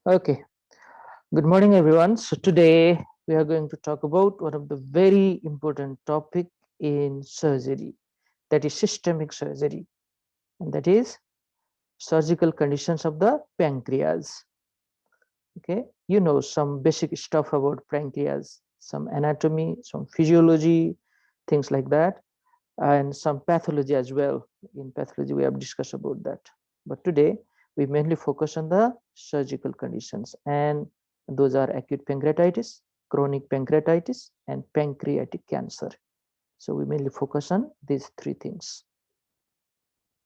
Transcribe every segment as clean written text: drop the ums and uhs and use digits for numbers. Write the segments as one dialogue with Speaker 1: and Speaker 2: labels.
Speaker 1: Okay, good morning everyone. So today we are going to talk about one of the very important topic in surgery, that is systemic surgery, and that is surgical conditions of the pancreas. Okay, you know some basic stuff about pancreas, some anatomy, some physiology, things like that, and some pathology as well. In pathology we have discussed about that, but today we mainly focus on the surgical conditions, and those are acute pancreatitis, chronic pancreatitis, and pancreatic cancer. So we mainly focus on these three things.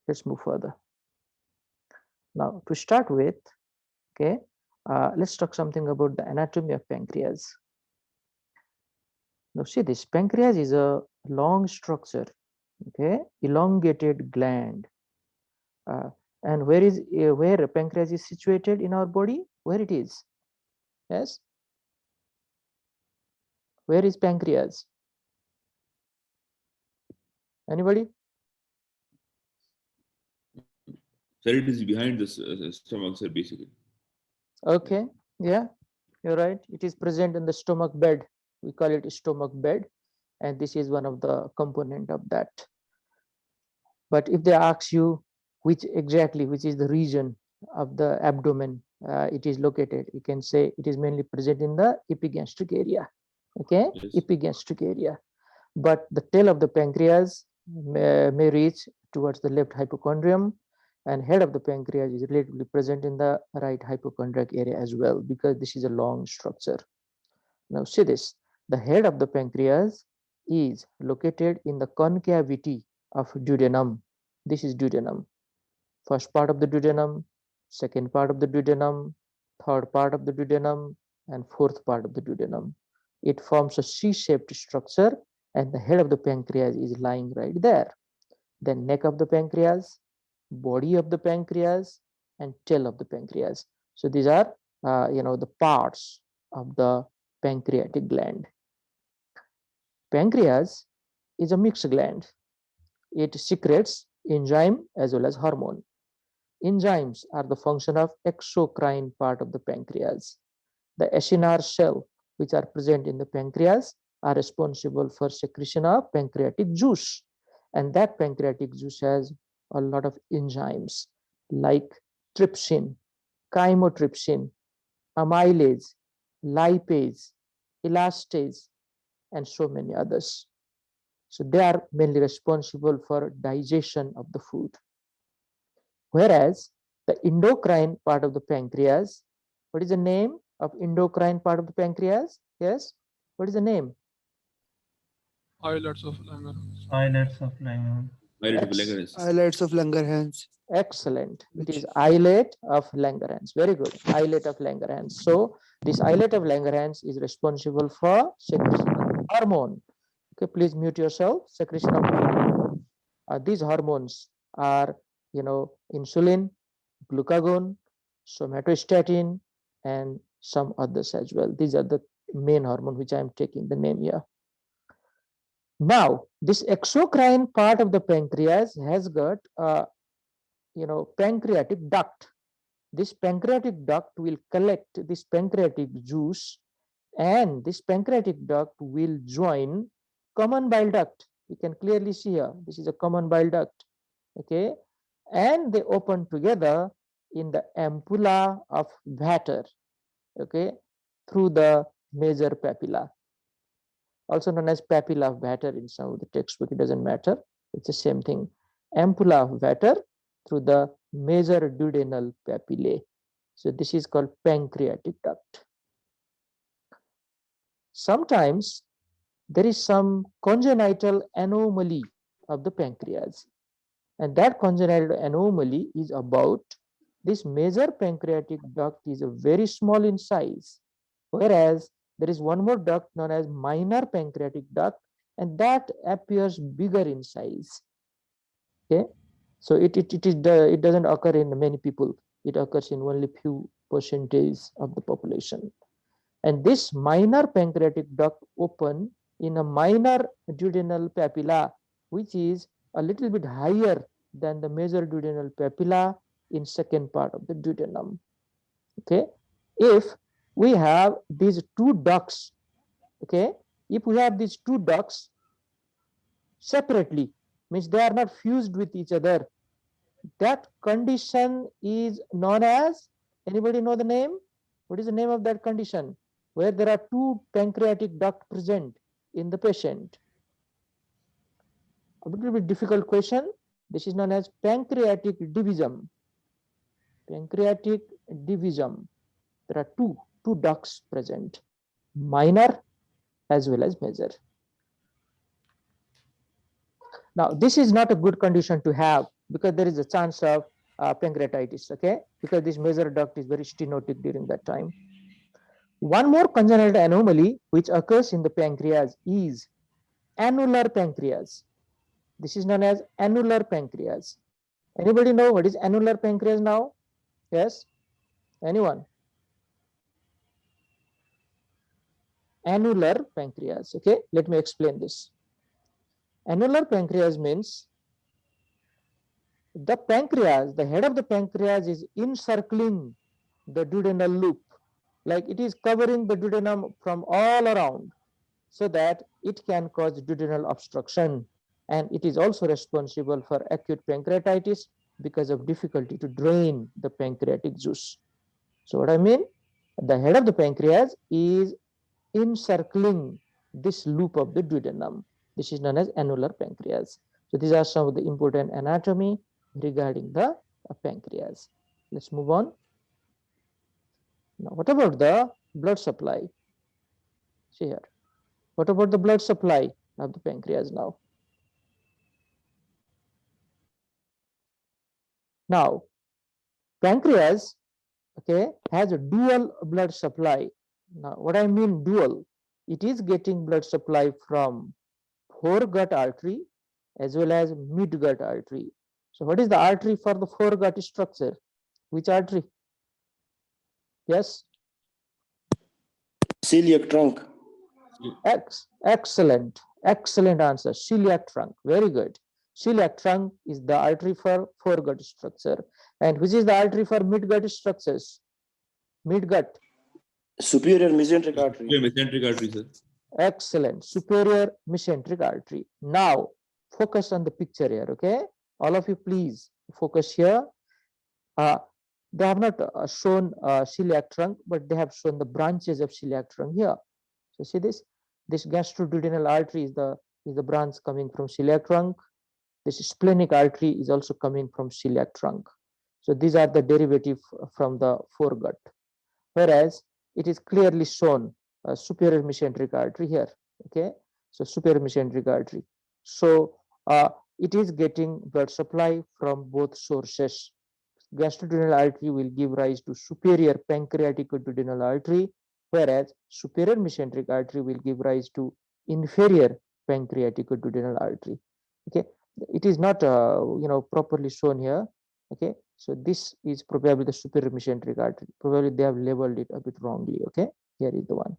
Speaker 1: Let's move further. Now to start with, okay, let's talk something about the anatomy of pancreas. Now see, this pancreas is a long structure, okay, elongated gland. uh, and where pancreas is situated in our body? Where it is? Yes, where is pancreas? Anybody?
Speaker 2: Sir, it is behind the stomach, sir, basically.
Speaker 1: Okay, yeah, you're right, it is present in the stomach bed. We call it stomach bed, and this is one of the component of that. But if they ask you which is the region of the abdomen it is located, you can say it is mainly present in the epigastric area. Okay,
Speaker 2: Yes.
Speaker 1: epigastric area. But the tail of the pancreas may reach towards the left hypochondrium, and head of the pancreas is relatively present in the right hypochondriac area as well, because this is a long structure. Now see this, the head of the pancreas is located in the concavity of duodenum. This is duodenum. First part of the duodenum, second part of the duodenum, third part of the duodenum, and fourth part of the duodenum. It forms a C-shaped structure, and the head of the pancreas is lying right there. Then neck of the pancreas, body of the pancreas, and tail of the pancreas. So these are the parts of the pancreatic gland. Pancreas is a mixed gland. It secretes enzyme as well as hormone. Enzymes are the function of exocrine part of the pancreas. The acinar cell, which are present in the pancreas, are responsible for secretion of pancreatic juice. And that pancreatic juice has a lot of enzymes like trypsin, chymotrypsin, amylase, lipase, elastase, and so many others. So they are mainly responsible for digestion of the food. Whereas the endocrine part of the pancreas, what is the name of endocrine part of the pancreas? Yes, what is the name?
Speaker 3: Islets of Langerhans.
Speaker 4: Islets of Langhorne.
Speaker 2: Pilot of
Speaker 1: X.
Speaker 2: Langerhans.
Speaker 5: Highlights of Langerhans,
Speaker 1: Excellent. It
Speaker 5: which
Speaker 1: is islet of Langerhans. Very good. Islet of Langerhans. So this islet of Langerhans is responsible for secretion of hormone. Okay, please mute yourself. Secretion of hormone. These hormones are, insulin, glucagon, somatostatin, and some others as well. These are the main hormone which I am taking the name here. Now, this exocrine part of the pancreas has got pancreatic duct. This pancreatic duct will collect this pancreatic juice, and this pancreatic duct will join common bile duct. You can clearly see here, this is a common bile duct. Okay, and they open together in the ampulla of Vater, okay, through the major papilla, also known as papilla of Vater in some of the textbook. It doesn't matter, it's the same thing. Ampulla of Vater through the major duodenal papillae. So this is called pancreatic duct. Sometimes there is some congenital anomaly of the pancreas, and that congenital anomaly is about this major pancreatic duct is very small in size, whereas there is one more duct known as minor pancreatic duct, and that appears bigger in size. Okay, so it doesn't occur in many people. It occurs in only few percentage of the population. And this minor pancreatic duct open in a minor duodenal papilla, which is a little bit higher than the major duodenal papilla in second part of the duodenum. Okay, if we have these two ducts, okay, if we have these two ducts separately, means they are not fused with each other, that condition is known as, anybody know the name? What is the name of that condition? Where there are two pancreatic duct present in the patient. A little bit difficult question. This is known as pancreatic divisum. Pancreatic divisum. There are two ducts present, minor as well as major. Now, this is not a good condition to have because there is a chance of pancreatitis, okay? Because this major duct is very stenotic during that time. One more congenital anomaly which occurs in the pancreas is annular pancreas. This is known as annular pancreas. Anybody know what is annular pancreas now? Yes? Anyone? Annular pancreas, okay? Let me explain this. Annular pancreas means the pancreas, the head of the pancreas is encircling the duodenal loop, like it is covering the duodenum from all around, so that it can cause duodenal obstruction, and it is also responsible for acute pancreatitis because of difficulty to drain the pancreatic juice. So what I mean, the head of the pancreas is encircling this loop of the duodenum. This is known as annular pancreas. So these are some of the important anatomy regarding the pancreas. Let's move on. Now, what about the blood supply? See here. What about the blood supply of the pancreas now? Now, pancreas, okay, has a dual blood supply. Now, what I mean dual, it is getting blood supply from foregut artery as well as midgut artery. So what is the artery for the foregut structure? Which artery? Yes?
Speaker 4: Celiac trunk.
Speaker 1: Excellent answer. Celiac trunk. Very good. Celiac trunk is the artery for foregut structure. And which is the artery for midgut structures? Midgut.
Speaker 4: Superior mesenteric artery.
Speaker 2: Mesenteric artery, sir.
Speaker 1: Excellent. Superior mesenteric artery. Now, focus on the picture here, okay? All of you, please focus here. They have not shown celiac trunk, but they have shown the branches of celiac trunk here. So see this? This gastroduodenal artery is the branch coming from celiac trunk. This splenic artery is also coming from celiac trunk. So these are the derivative from the foregut. Whereas it is clearly shown superior mesenteric artery here. Okay, so superior mesenteric artery. So it is getting blood supply from both sources. Gastroduodenal artery will give rise to superior pancreatic duodenal artery, whereas superior mesenteric artery will give rise to inferior pancreatic duodenal artery. Okay, it is not properly shown here. Okay, so this is probably the superior mesenteric artery. Probably they have labeled it a bit wrongly. Okay, here is the one.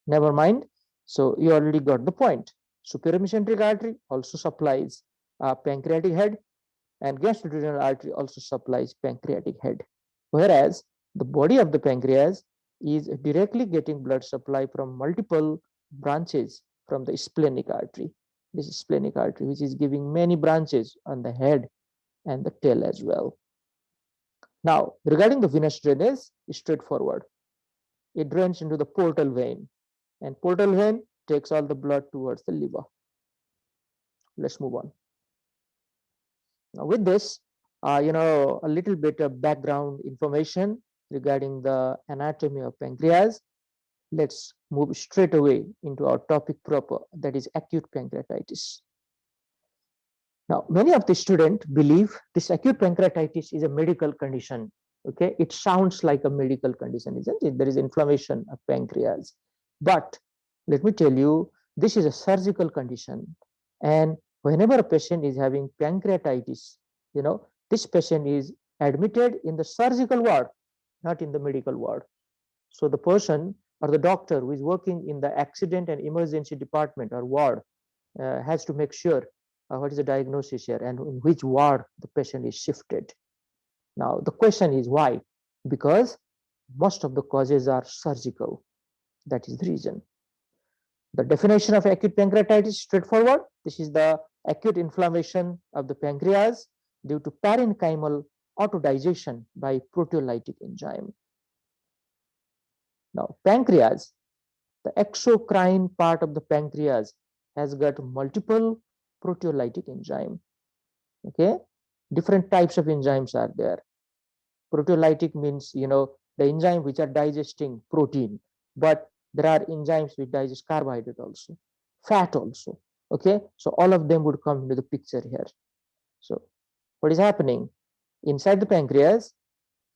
Speaker 1: Never mind. So you already got the point. Superior mesenteric artery also supplies pancreatic head, and gastroduodenal artery also supplies pancreatic head. Whereas the body of the pancreas is directly getting blood supply from multiple branches from the splenic artery. This is splenic artery, which is giving many branches on the head and the tail as well. Now, regarding the venous drainage, is straightforward. It drains into the portal vein, and portal vein takes all the blood towards the liver. Let's move on. Now, with this, a little bit of background information regarding the anatomy of pancreas. Let's move straight away into our topic proper, that is acute pancreatitis. Now, many of the students believe this acute pancreatitis is a medical condition. Okay, it sounds like a medical condition, isn't it? There is inflammation of pancreas. But let me tell you, this is a surgical condition. And whenever a patient is having pancreatitis, this patient is admitted in the surgical ward, not in the medical ward. So the person or the doctor who is working in the accident and emergency department or ward has to make sure what is the diagnosis here and in which ward the patient is shifted. Now, the question is why? Because most of the causes are surgical. That is the reason. The definition of acute pancreatitis is straightforward. This is the acute inflammation of the pancreas due to parenchymal autodigestion by proteolytic enzyme. Now, pancreas, the exocrine part of the pancreas, has got multiple proteolytic enzyme. Okay, different types of enzymes are there. Proteolytic means, the enzyme which are digesting protein, but there are enzymes which digest carbohydrate also, fat also. Okay, so all of them would come into the picture here. So what is happening inside the pancreas?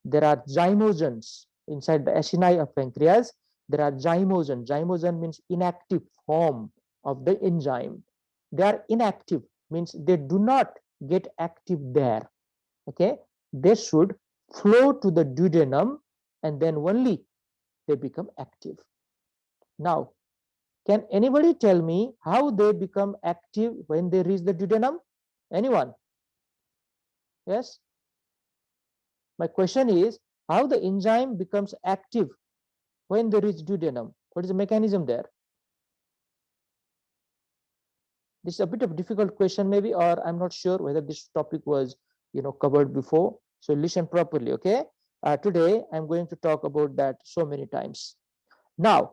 Speaker 1: There are zymogens inside the acini of pancreas. There are zymogen. Zymogen means inactive form of the enzyme. They are inactive, means they do not get active there. Okay, they should flow to the duodenum and then only they become active. Now, can anybody tell me how they become active when they reach the duodenum? Anyone? Yes? My question is, how the enzyme becomes active when they reach duodenum? What is the mechanism there? This is a bit of a difficult question maybe, or I'm not sure whether this topic was covered before. So listen properly, okay? Today I'm going to talk about that so many times. Now,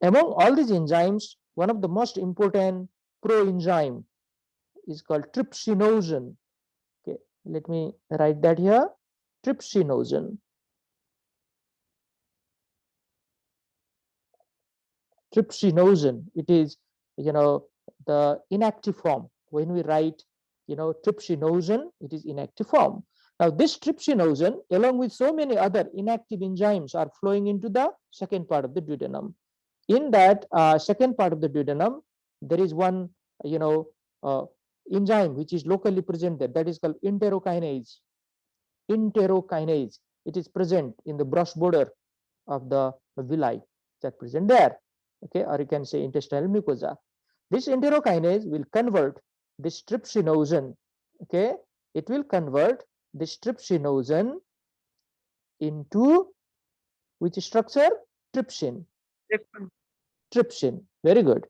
Speaker 1: among all these enzymes, one of the most important proenzyme is called trypsinogen. Okay, let me write that here. Trypsinogen. Trypsinogen. It is, the inactive form. When we write, trypsinogen, it is inactive form. Now, this trypsinogen, along with so many other inactive enzymes, are flowing into the second part of the duodenum. In that second part of the duodenum, there is one, enzyme which is locally present there. That is called enterokinase. Enterokinase. It is present in the brush border of the villi that present there. Okay, or you can say intestinal mucosa. This enterokinase will convert this trypsinogen. Okay, it will convert this trypsinogen into which structure? Trypsin. Trypsin. Very good.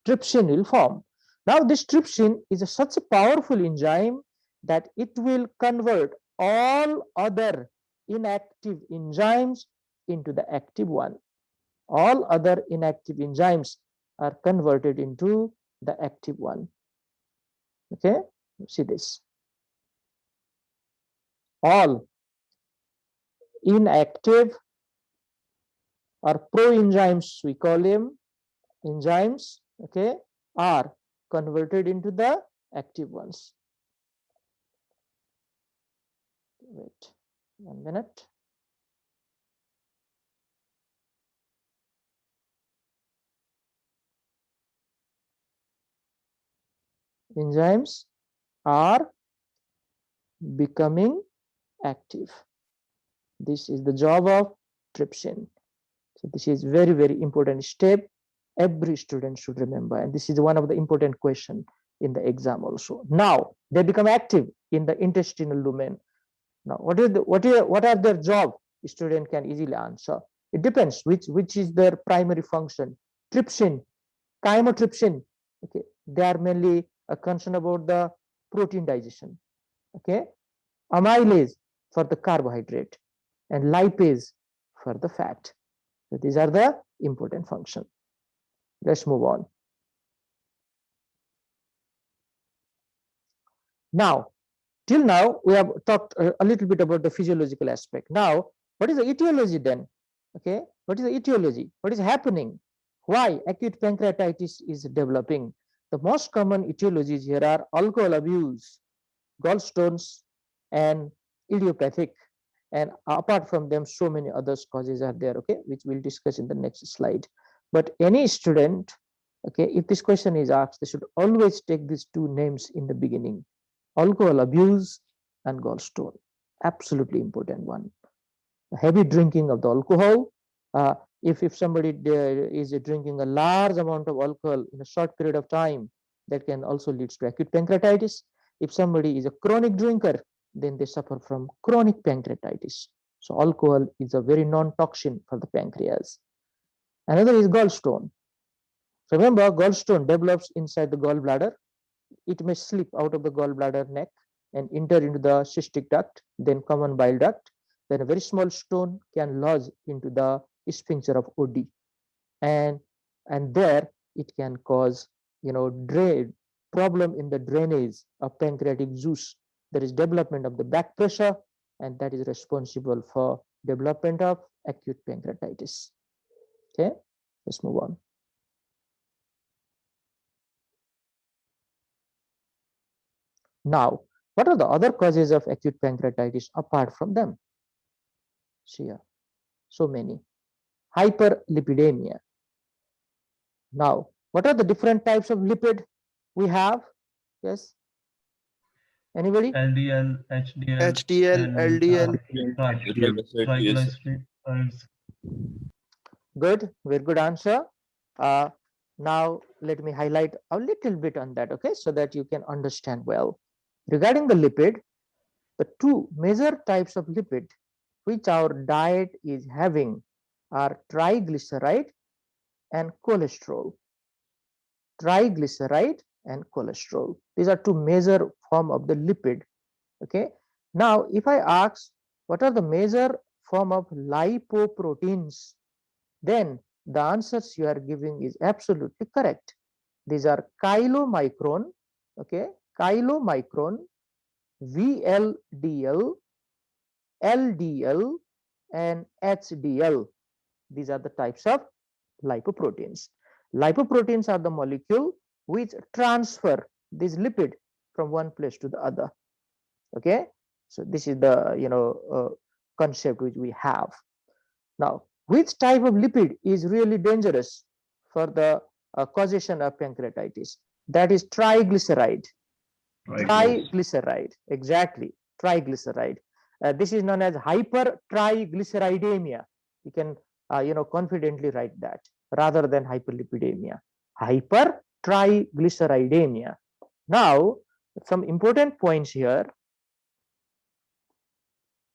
Speaker 1: Trypsin will form. Now, this trypsin is such a powerful enzyme that it will convert all other inactive enzymes into the active one. All other inactive enzymes are converted into the active one. Okay, see this. All inactive or proenzymes, we call them enzymes, okay, are converted into the active ones. Wait 1 minute. Enzymes are becoming active. This is the job of trypsin. So this is very, very important step. Every student should remember, and this is one of the important questions in the exam also. Now they become active in the intestinal domain. Now, what are their job? Student can easily answer. It depends which is their primary function. Trypsin, chymotrypsin. Okay, they are mainly concerned about the protein digestion. Okay, amylase for the carbohydrate, and lipase for the fat. So these are the important functions. Let's move on. Now, till now, we have talked a little bit about the physiological aspect. Now, what is the etiology then? Okay, what is the etiology? What is happening? Why acute pancreatitis is developing? The most common etiologies here are alcohol abuse, gallstones, and idiopathic. And apart from them, so many other causes are there, okay, which we'll discuss in the next slide. But any student, okay, if this question is asked, they should always take these two names in the beginning: alcohol abuse and gallstone. Absolutely important one. Heavy drinking of the alcohol. If somebody is drinking a large amount of alcohol in a short period of time, that can also lead to acute pancreatitis. If somebody is a chronic drinker, then they suffer from chronic pancreatitis. So alcohol is a very non-toxin for the pancreas. Another is gallstone. Remember, gallstone develops inside the gallbladder. It may slip out of the gallbladder neck and enter into the cystic duct, then common bile duct. Then a very small stone can lodge into the sphincter of OD, and there it can cause problem in the drainage of pancreatic juice. There is development of the back pressure, and that is responsible for development of acute pancreatitis. Okay, let's move on. Now, what are the other causes of acute pancreatitis apart from them? See here, so many. Hyperlipidemia. Now, what are the different types of lipid we have? Yes, anybody?
Speaker 5: LDL, HDL,
Speaker 3: HDL,
Speaker 5: and
Speaker 3: LDL.
Speaker 5: triglycerides.
Speaker 1: Good, very good answer. Now, let me highlight a little bit on that, okay, so that you can understand well. Regarding the lipid, the two major types of lipid which our diet is having are triglyceride and cholesterol. Triglyceride and cholesterol. These are two major form of the lipid. Okay. Now, if I ask what are the major form of lipoproteins, then the answers you are giving is absolutely correct. These are chylomicron, okay, chylomicron, VLDL, LDL, and HDL. These are the types of lipoproteins. Lipoproteins are the molecule which transfer this lipid from one place to the other. Okay, so this is the concept which we have. Now, which type of lipid is really dangerous for the causation of pancreatitis? That is triglyceride. Triglyceride, exactly, triglyceride. This is known as hypertriglyceridemia. You can confidently write that rather than hyperlipidemia. Hypertriglyceridemia. Now, some important points here.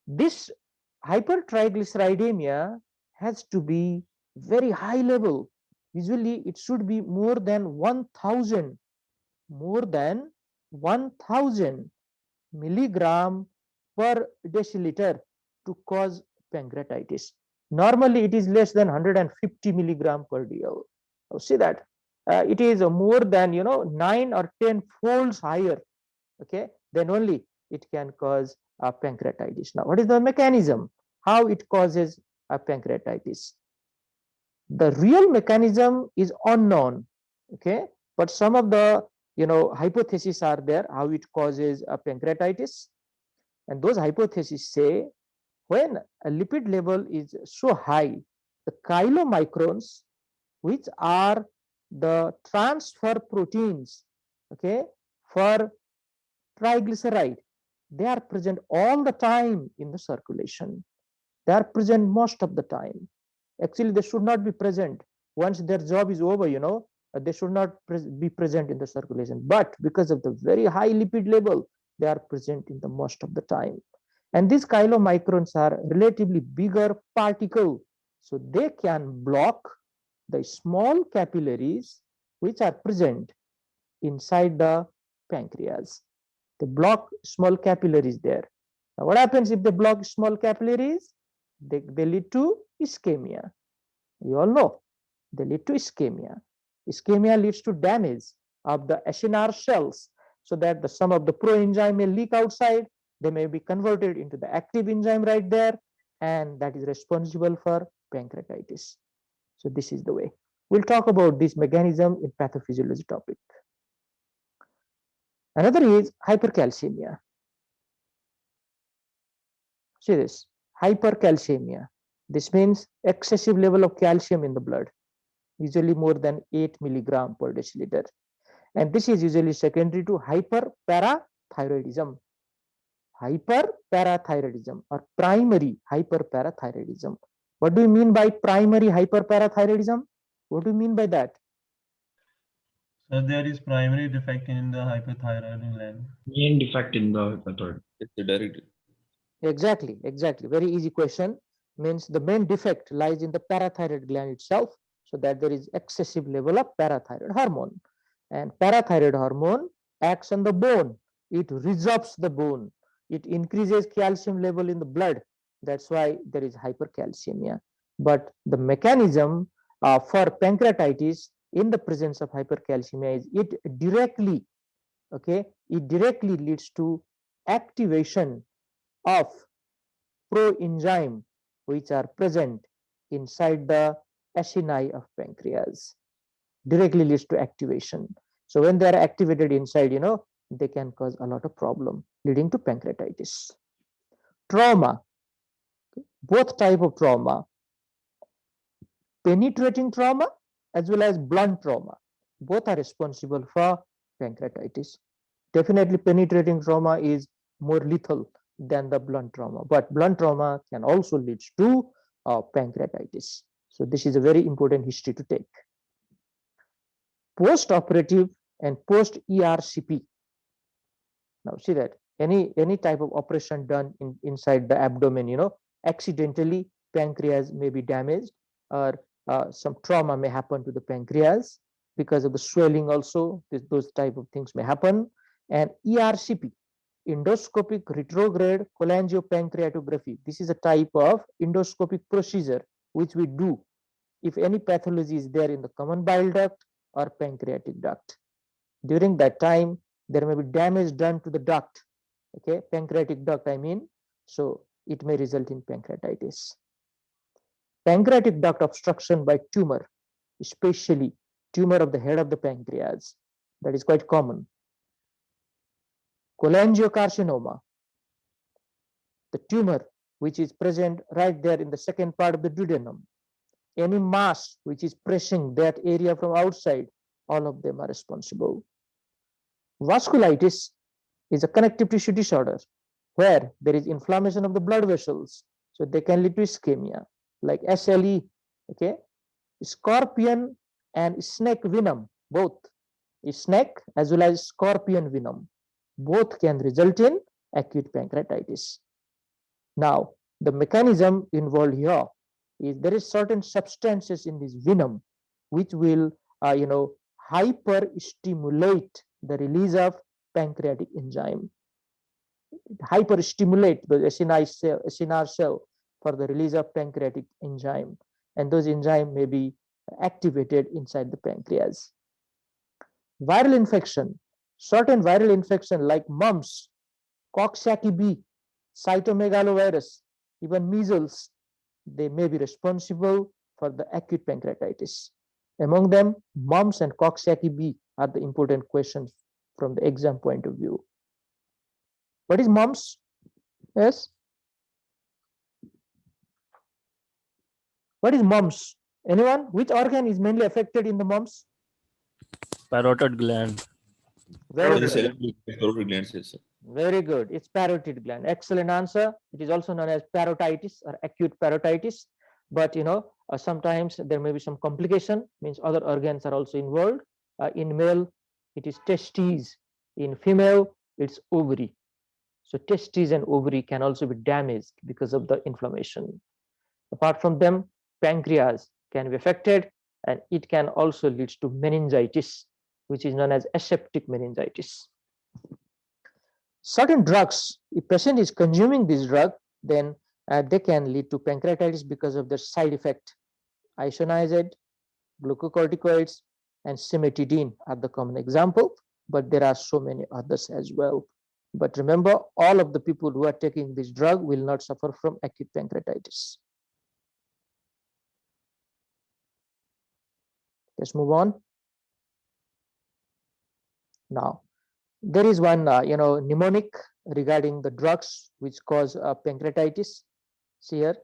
Speaker 1: This hypertriglyceridemia has to be very high level. Usually it should be more than 1000 milligram per deciliter to cause pancreatitis. Normally it is less than 150 milligram per dl. See that it is more than 9 or 10 folds higher. Okay, then only it can cause pancreatitis. Now, what is the mechanism? How it causes pancreatitis? The real mechanism is unknown. Okay, but some of the hypotheses are there how it causes pancreatitis, and those hypotheses say when a lipid level is so high, the chylomicrons, which are the transfer proteins, okay, for triglyceride, they are present all the time in the circulation. They are present most of the time. Actually, they should not be present. Once their job is over, they should not be present in the circulation. But because of the very high lipid level, they are present in the most of the time. And these chylomicrons are relatively bigger particle, so they can block the small capillaries which are present inside the pancreas. They block small capillaries there. Now, what happens if they block small capillaries? They lead to ischemia. You all know they lead to ischemia. Ischemia leads to damage of the acinar cells, so that some of the proenzyme may leak outside. They may be converted into the active enzyme right there, and that is responsible for pancreatitis. So this is the way. We'll talk about this mechanism in pathophysiology topic. Another is hypercalcemia. See this, hypercalcemia. This means excessive level of calcium in the blood, usually more than 8 milligram per deciliter. And this is usually secondary to hyperparathyroidism. Hyperparathyroidism or primary hyperparathyroidism. What do you mean by primary hyperparathyroidism? What do you mean by that?
Speaker 5: So there is primary defect in the hypothyroid gland.
Speaker 6: Main defect in the hypothyroid.
Speaker 2: It's the direct.
Speaker 1: Exactly. Very easy question. Means the main defect lies in the parathyroid gland itself, so that there is excessive level of parathyroid hormone. And parathyroid hormone acts on the bone. It resorbs the bone. It increases calcium level in the blood. That's why there is hypercalcemia. But the mechanism for pancreatitis in the presence of hypercalcemia is it directly leads to activation of proenzyme which are present inside the acini of pancreas. Directly leads to activation. So when they are activated inside, they can cause a lot of problem leading to pancreatitis. Trauma, both type of trauma, penetrating trauma as well as blunt trauma, both are responsible for pancreatitis. Definitely penetrating trauma is more lethal than the blunt trauma, but blunt trauma can also lead to pancreatitis. So this is a very important history to take. Post-operative and post-ERCP. Now see that any type of operation done inside the abdomen, accidentally pancreas may be damaged, or some trauma may happen to the pancreas because of the swelling also. Those type of things may happen. And ERCP, endoscopic retrograde cholangiopancreatography. This is a type of endoscopic procedure which we do if any pathology is there in the common bile duct or pancreatic duct. During that time, there may be damage done to the duct, okay, pancreatic duct, I mean, so it may result in pancreatitis. Pancreatic duct obstruction by tumor, especially tumor of the head of the pancreas, that is quite common. Cholangiocarcinoma, the tumor which is present right there in the second part of the duodenum. Any mass which is pressing that area from outside, all of them are responsible. Vasculitis is a connective tissue disorder where there is inflammation of the blood vessels, so they can lead to ischemia, like SLE, okay. Scorpion and snake venom, both snake as well as scorpion venom, both can result in acute pancreatitis. Now, the mechanism involved here is there is certain substances in this venom which will, hyper stimulate the release of pancreatic enzyme, hyper stimulate the acinar cell for the release of pancreatic enzyme, and those enzymes may be activated inside the pancreas. Viral infection, certain viral infection like mumps, Coxsackie-B, cytomegalovirus, even measles, they may be responsible for the acute pancreatitis. Among them, mumps and Coxsackie-B are the important questions from the exam point of view. What is mumps? Yes. What is mumps? Anyone? Which organ is mainly affected in the mumps?
Speaker 6: Parotid gland.
Speaker 1: Very
Speaker 2: Yes,
Speaker 1: good.
Speaker 2: parotid glands, yes, sir.
Speaker 1: Very good. It's parotid gland. Excellent answer. It is also known as parotitis or acute parotitis. But sometimes there may be some complication. Means other organs are also involved. In male, it is testes. In female, it's ovary. So testes and ovary can also be damaged because of the inflammation. Apart from them, pancreas can be affected, and it can also lead to meningitis, which is known as aseptic meningitis. Certain drugs, if patient is consuming this drug, then they can lead to pancreatitis because of their side effect. Isoniazid, glucocorticoids, and cimetidine are the common example, but there are so many others as well. But remember, all of the people who are taking this drug will not suffer from acute pancreatitis. Let's move on. Now, there is one, mnemonic regarding the drugs which cause pancreatitis. See here,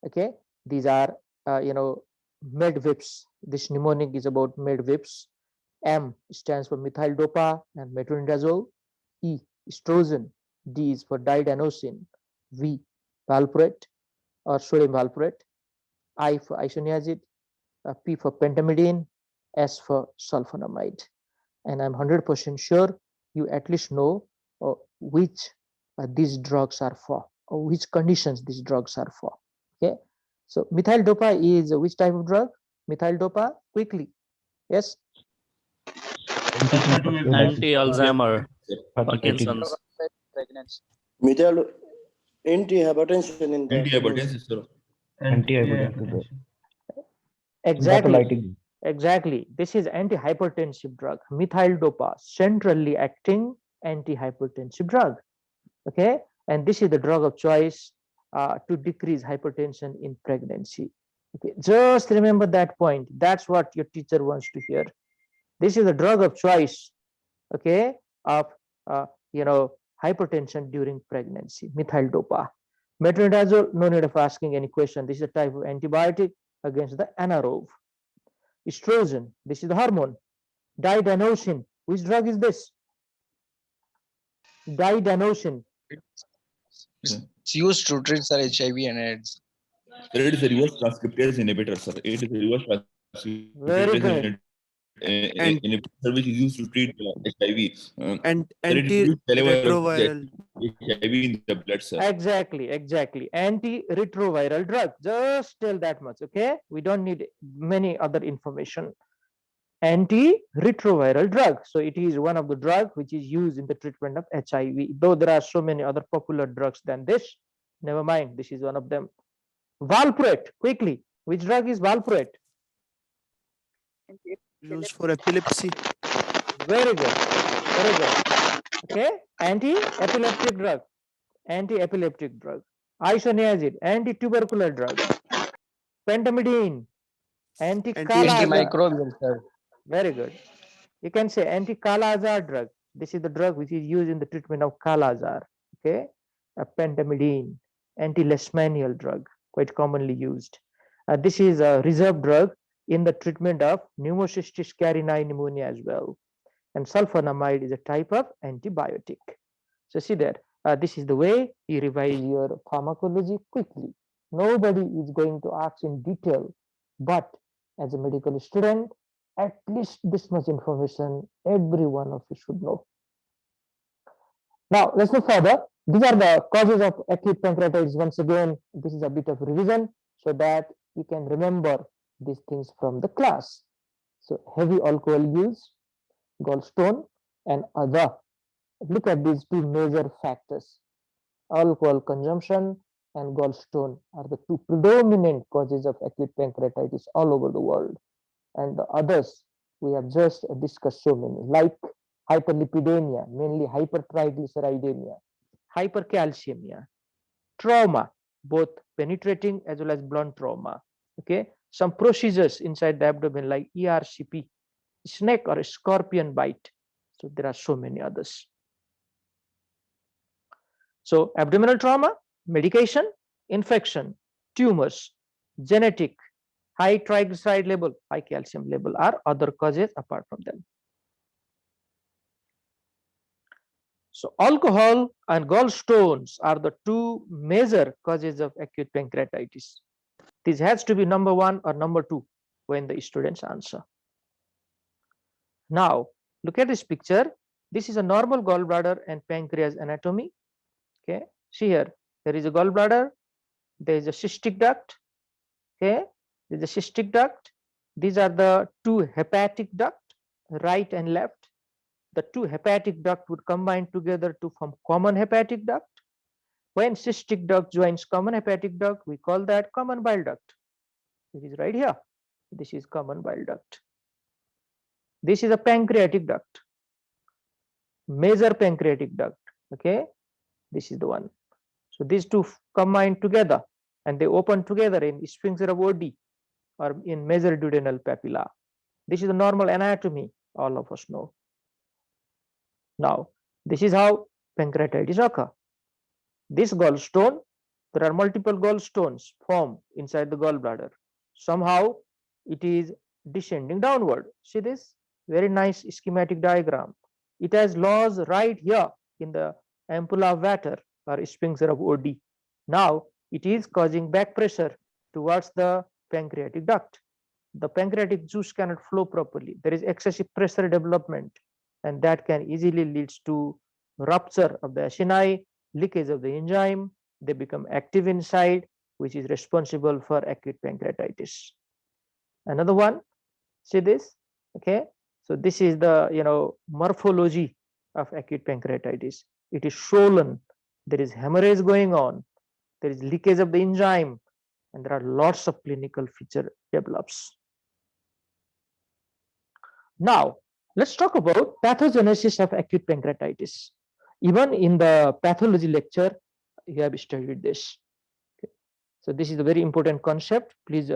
Speaker 1: okay. These are, Medvips. This mnemonic is about Medvips. M stands for methyl dopa and metronidazole. E, estrogen. D is for diadenosine. V, valproate or sodium valproate. I for isoniazid. P for pentamidine. S for sulfonamide. And I'm 100% sure you at least know which these drugs are for. which conditions these drugs are for. Okay, so methyl dopa is which type of drug? Methyl dopa, quickly. Yes.
Speaker 6: Anti-Alzheimer, Parkinson's.
Speaker 4: Methyl anti-hypertension in the
Speaker 2: Anti-hypertensive, sir.
Speaker 5: Anti-hypertension.
Speaker 1: Exactly. Exactly. This is antihypertensive drug. Methyl dopa, centrally acting antihypertensive drug. Okay, and this is the drug of choice to decrease hypertension in pregnancy. Okay, just remember that point. That's what your teacher wants to hear. This is the drug of choice. Okay, of hypertension during pregnancy. Methyl dopa. Metronidazole, no need of asking any question. This is a type of antibiotic against the anaerobe. Estrogen, this is the hormone. Diadenosine, which drug is this? Diadenosine.
Speaker 7: It's used to treat sir, HIV and AIDS.
Speaker 2: Sir, it is a reverse transcriptase inhibitor, sir. It is a reverse transcriptase
Speaker 1: Very good.
Speaker 2: inhibitor which is used to treat HIV.
Speaker 8: And
Speaker 2: Sir, it reduces the level of
Speaker 8: antiretroviral.
Speaker 2: HIV in the blood, sir.
Speaker 1: Exactly. Antiretroviral drug. Just tell that much. Okay, we don't need many other information. Antiretroviral drug. So it is one of the drugs which is used in the treatment of HIV. Though there are so many other popular drugs than this, never mind. This is one of them. Valproate, quickly. Which drug is valproate?
Speaker 8: Used for epilepsy.
Speaker 1: Very good. Very good. Okay, anti-epileptic drug. Anti-epileptic drug. Isoniazid, anti-tubercular drug. Pentamidine, anti-kala azar.
Speaker 7: Antimicrobial, sir.
Speaker 1: Very good. You can say anti-kala azar drug. This is the drug which is used in the treatment of kala azar. Okay, a pentamidine, anti-leishmanial drug, quite commonly used. This is a reserve drug in the treatment of pneumocystis carinii pneumonia as well. And sulfonamide is a type of antibiotic. So see there, this is the way you revise your pharmacology quickly. Nobody is going to ask in detail, but as a medical student, at least this much information every one of you should know. Now let's move further. These are the causes of acute pancreatitis. Once again, this is a bit of revision so that you can remember these things from the class. So heavy alcohol use, gallstone, and other. Look at these two major factors. Alcohol consumption and gallstone are the two predominant causes of acute pancreatitis all over the world. And the others we have just discussed so many, like hyperlipidemia, mainly hypertriglyceridemia, hypercalcemia, trauma, both penetrating as well as blunt trauma. Okay, some procedures inside the abdomen like ERCP, snake or scorpion bite. So there are so many others. So abdominal trauma, medication, infection, tumors, genetic, high triglyceride level, high calcium level are other causes apart from them. So alcohol and gallstones are the two major causes of acute pancreatitis. This has to be number one or number two when the students answer. Now look at this picture. This is a normal gallbladder and pancreas anatomy. Okay, see here, there is a gallbladder, there is a cystic duct. Okay, there is a cystic duct. These are the two hepatic duct, right and left. The two hepatic duct would combine together to form common hepatic duct. When cystic duct joins common hepatic duct, we call that common bile duct. It is right here. This is common bile duct. This is a pancreatic duct, major pancreatic duct. Okay, this is the one. So these two combine together and they open together in sphincter of Oddi or in major duodenal papilla. This is the normal anatomy, all of us know. Now, this is how pancreatitis occurs. This gallstone, there are multiple gallstones formed inside the gallbladder. Somehow it is descending downward. See this? Very nice schematic diagram. It has laws right here in the ampulla of Vater or sphincter of Oddi. Now it is causing back pressure towards the pancreatic duct. The pancreatic juice cannot flow properly. There is excessive pressure development, and that can easily lead to rupture of the acini, leakage of the enzyme, they become active inside, which is responsible for acute pancreatitis. Another one, see this, okay? So this is the, morphology of acute pancreatitis. It is swollen, there is hemorrhage going on, there is leakage of the enzyme, and there are lots of clinical feature develops. Now, let's talk about pathogenesis of acute pancreatitis. Even in the pathology lecture, you have studied this. Okay. So this is a very important concept. Please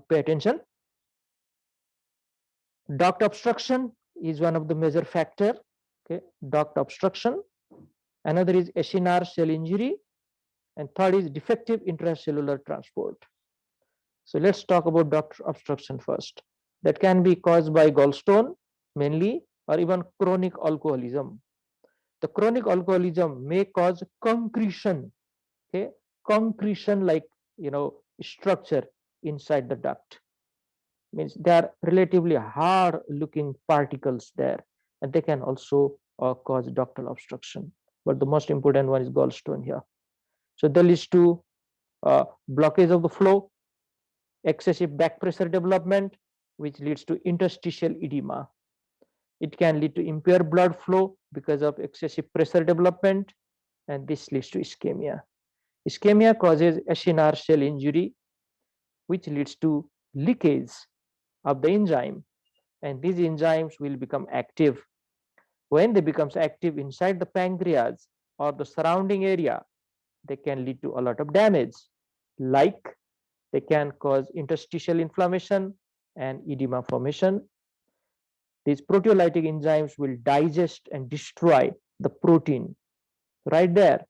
Speaker 1: pay attention. Duct obstruction is one of the major factor. Okay, duct obstruction. Another is Eschenard cell injury, and third is defective intracellular transport. So let's talk about duct obstruction first. That can be caused by gallstone mainly, or even chronic alcoholism. The chronic alcoholism may cause concretion, okay, concretion like structure inside the duct. Means they are relatively hard looking particles there, and they can also cause ductal obstruction. But the most important one is gallstone here. So that leads to blockage of the flow, excessive back pressure development, which leads to interstitial edema. It can lead to impaired blood flow because of excessive pressure development, and this leads to ischemia. Ischemia causes Eschenard cell injury, which leads to leakage of the enzyme, and these enzymes will become active. When they become active inside the pancreas or the surrounding area, they can lead to a lot of damage, like they can cause interstitial inflammation and edema formation. These proteolytic enzymes will digest and destroy the protein right there.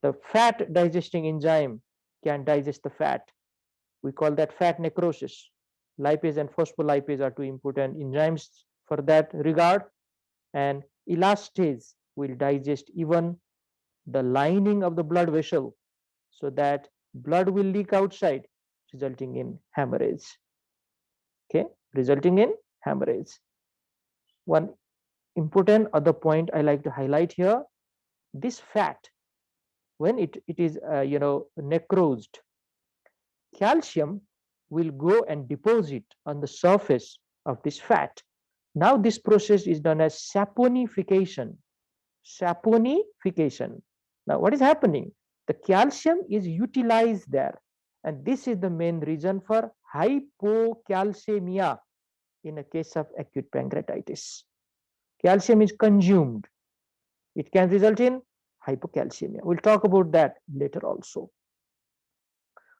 Speaker 1: The fat digesting enzyme can digest the fat. We call that fat necrosis. Lipase and phospholipase are two important enzymes for that regard, and elastase will digest even the lining of the blood vessel, so that blood will leak outside, resulting in hemorrhage. Okay, resulting in hemorrhage. One important other point I like to highlight here: this fat, when it is necrosed, calcium will go and deposit on the surface of this fat. Now this process is known as saponification. Saponification. Now what is happening? The calcium is utilized there, and this is the main reason for hypocalcemia in a case of acute pancreatitis. Calcium is consumed. It can result in hypocalcemia. We'll talk about that later also.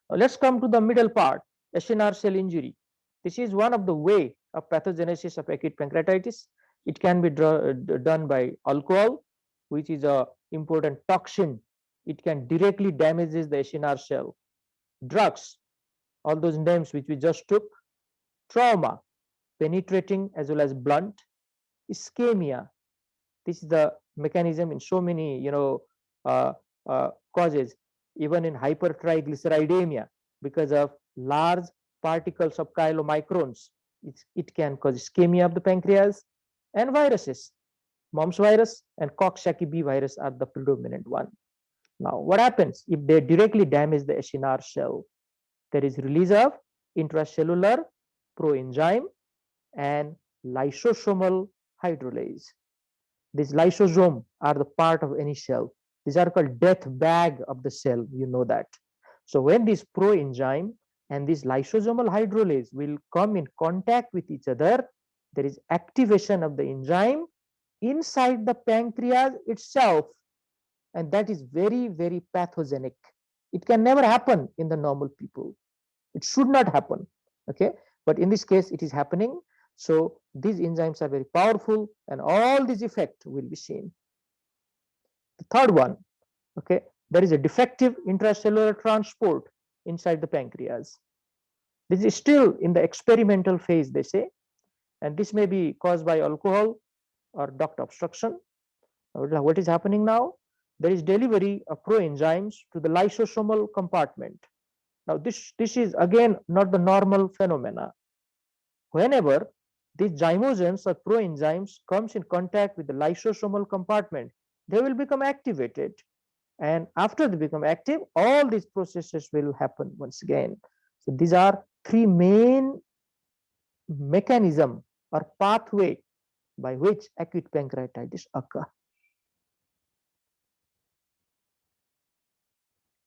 Speaker 1: Now let's come to the middle part, Eschenard cell injury. This is one of the way of pathogenesis of acute pancreatitis. It can be done by alcohol, which is an important toxin. It can directly damages the Eschenard cell. Drugs, all those names which we just took. Trauma, penetrating as well as blunt. Ischemia, this is the mechanism in so many causes, even in hypertriglyceridemia, because of large particles of chylomicrons. It can cause ischemia of the pancreas. And viruses, mumps virus and Coxsackie-B virus are the predominant one. Now what happens if they directly damage the Eschenard cell? There is release of intracellular proenzyme and lysosomal hydrolase. These lysosome are the part of any cell. These are called death bag of the cell, you know that. So when this proenzyme and this lysosomal hydrolase will come in contact with each other, there is activation of the enzyme inside the pancreas itself, and that is very, very pathogenic. It can never happen in the normal people. It should not happen, okay? But in this case, it is happening. So these enzymes are very powerful, and all these effects will be seen. The third one, okay, there is a defective intracellular transport inside the pancreas. This is still in the experimental phase, they say, and this may be caused by alcohol or duct obstruction. What is happening now? There is delivery of proenzymes to the lysosomal compartment. Now this is again not the normal phenomena. Whenever these zymogens or proenzymes comes in contact with the lysosomal compartment, they will become activated, And after they become active, all these processes will happen once again. So these are three main mechanism or pathway by which acute pancreatitis occur.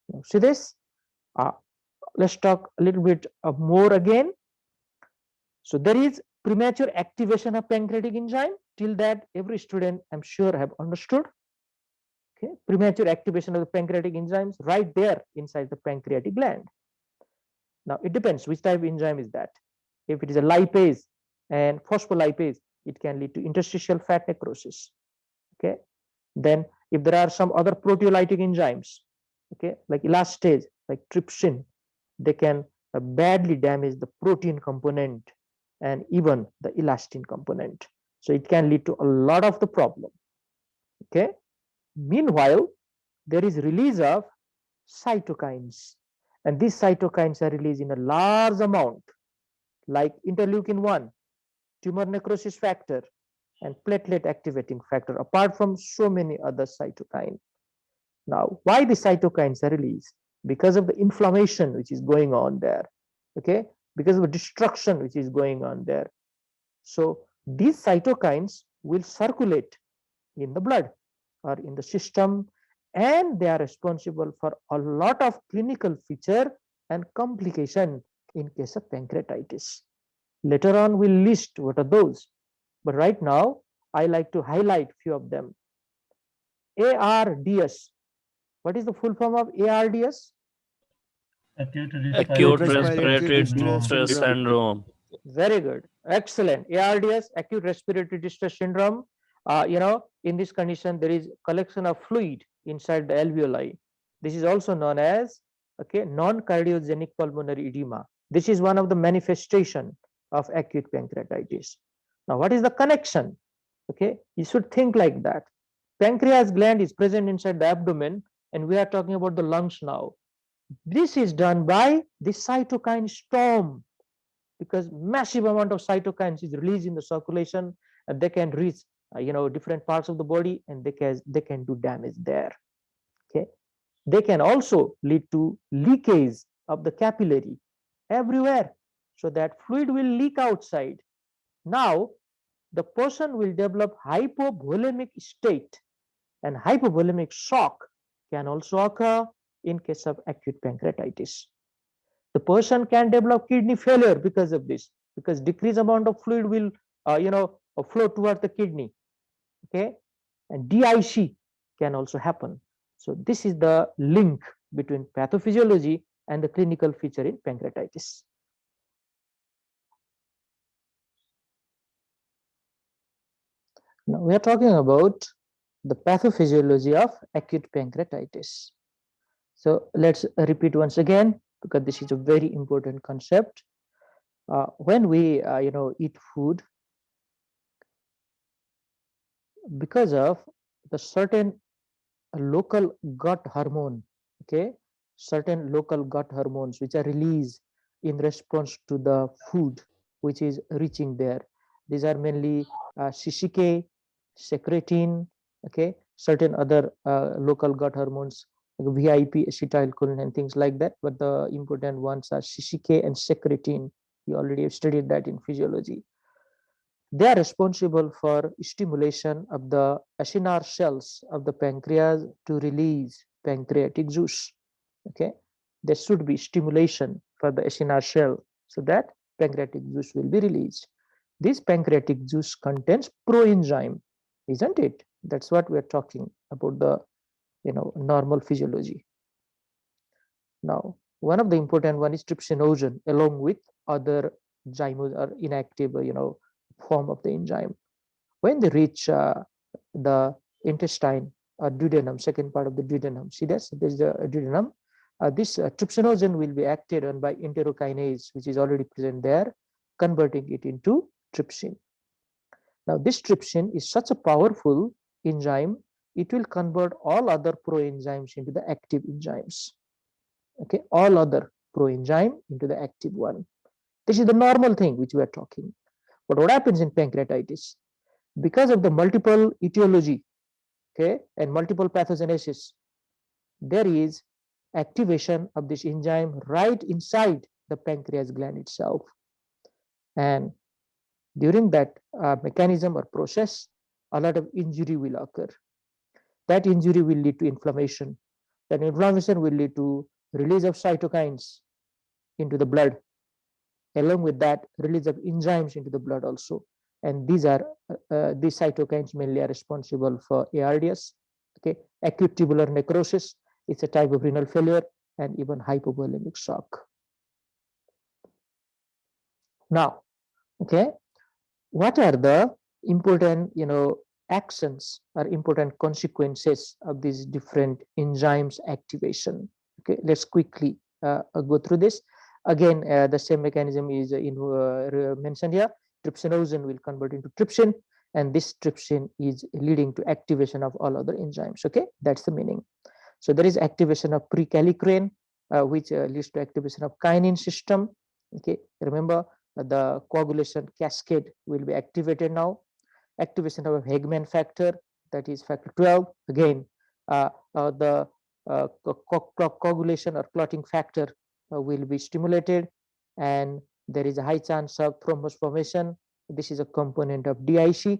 Speaker 1: Now, see this? Let's talk a little bit more again. So there is premature activation of pancreatic enzyme. Till that, every student, I'm sure, have understood. Okay, premature activation of the pancreatic enzymes right there inside the pancreatic gland. Now it depends which type of enzyme is that. If it is a lipase and phospholipase, it can lead to interstitial fat necrosis. Okay, then if there are some other proteolytic enzymes, okay, like elastase, like trypsin, they can badly damage the protein component and even the elastin component. So it can lead to a lot of the problem. Okay. Meanwhile, there is release of cytokines, and these cytokines are released in a large amount, like interleukin-1, tumor necrosis factor, and platelet activating factor, apart from so many other cytokines. Now, why the cytokines are released? Because of the inflammation which is going on there. Okay, because of the destruction which is going on there. So these cytokines will circulate in the blood or in the system, and they are responsible for a lot of clinical feature and complication in case of pancreatitis. Later on, we'll list what are those. But right now, I like to highlight few of them. ARDS. What is the full form of ARDS?
Speaker 6: Acute respiratory distress syndrome.
Speaker 1: Very good. Excellent. ARDS, acute respiratory distress syndrome. In this condition, there is collection of fluid inside the alveoli. This is also known as non-cardiogenic pulmonary edema. This is one of the manifestation of acute pancreatitis. Now, what is the connection? Okay, you should think like that. Pancreas gland is present inside the abdomen, and we are talking about the lungs now. This is done by the cytokine storm, because massive amount of cytokines is released in the circulation, and they can reach different parts of the body, and they can do damage there. Okay, they can also lead to leakage of the capillary everywhere, so that fluid will leak outside. Now the person will develop hypovolemic state, and hypovolemic shock can also occur in case of acute pancreatitis. The person can develop kidney failure because of this, because decreased amount of fluid will flow towards the kidney. Okay, and DIC can also happen. So this is the link between pathophysiology and the clinical feature in pancreatitis. Now we are talking about the pathophysiology of acute pancreatitis. So let's repeat once again, because this is a very important concept. When we eat food, because of the certain local gut hormone, okay, certain local gut hormones which are released in response to the food which is reaching there. These are mainly CCK, secretin, okay, certain other local gut hormones like VIP, acetylcholine, and things like that. But the important ones are CCK and secretin. You already have studied that in physiology. They are responsible for stimulation of the acinar cells of the pancreas to release pancreatic juice. Okay, there should be stimulation for the acinar cell so that pancreatic juice will be released. This pancreatic juice contains proenzyme, isn't it? That's what we are talking about, the normal physiology. Now, one of the important one is trypsinogen, along with other zymos or inactive form of the enzyme. When they reach the intestine or duodenum, second part of the duodenum, see this, there's the duodenum. This trypsinogen will be acted on by enterokinase, which is already present there, converting it into trypsin. Now this trypsin is such a powerful enzyme, it will convert all other proenzymes into the active enzymes. Okay, all other proenzyme into the active one. This is the normal thing which we are talking. But what happens in pancreatitis? Because of the multiple etiology, okay, and multiple pathogenesis, there is activation of this enzyme right inside the pancreas gland itself. And during that mechanism or process, a lot of injury will occur. That injury will lead to inflammation. That inflammation will lead to release of cytokines into the blood. Along with that, release of enzymes into the blood also. And these cytokines mainly are responsible for ARDS, okay, acute tubular necrosis. It's a type of renal failure, and even hypovolemic shock. Now, okay, what are the important, actions or important consequences of these different enzymes activation? Okay, let's quickly go through this. Again, the same mechanism is mentioned here. Trypsinogen will convert into trypsin, and this trypsin is leading to activation of all other enzymes. Okay, that's the meaning. So there is activation of prekallikrein, which leads to activation of kinin system. Okay, remember the coagulation cascade will be activated now. Activation of a Hegman factor, that is factor 12. Again, the coagulation or clotting factor will be stimulated, and there is a high chance of thrombus formation. This is a component of DIC.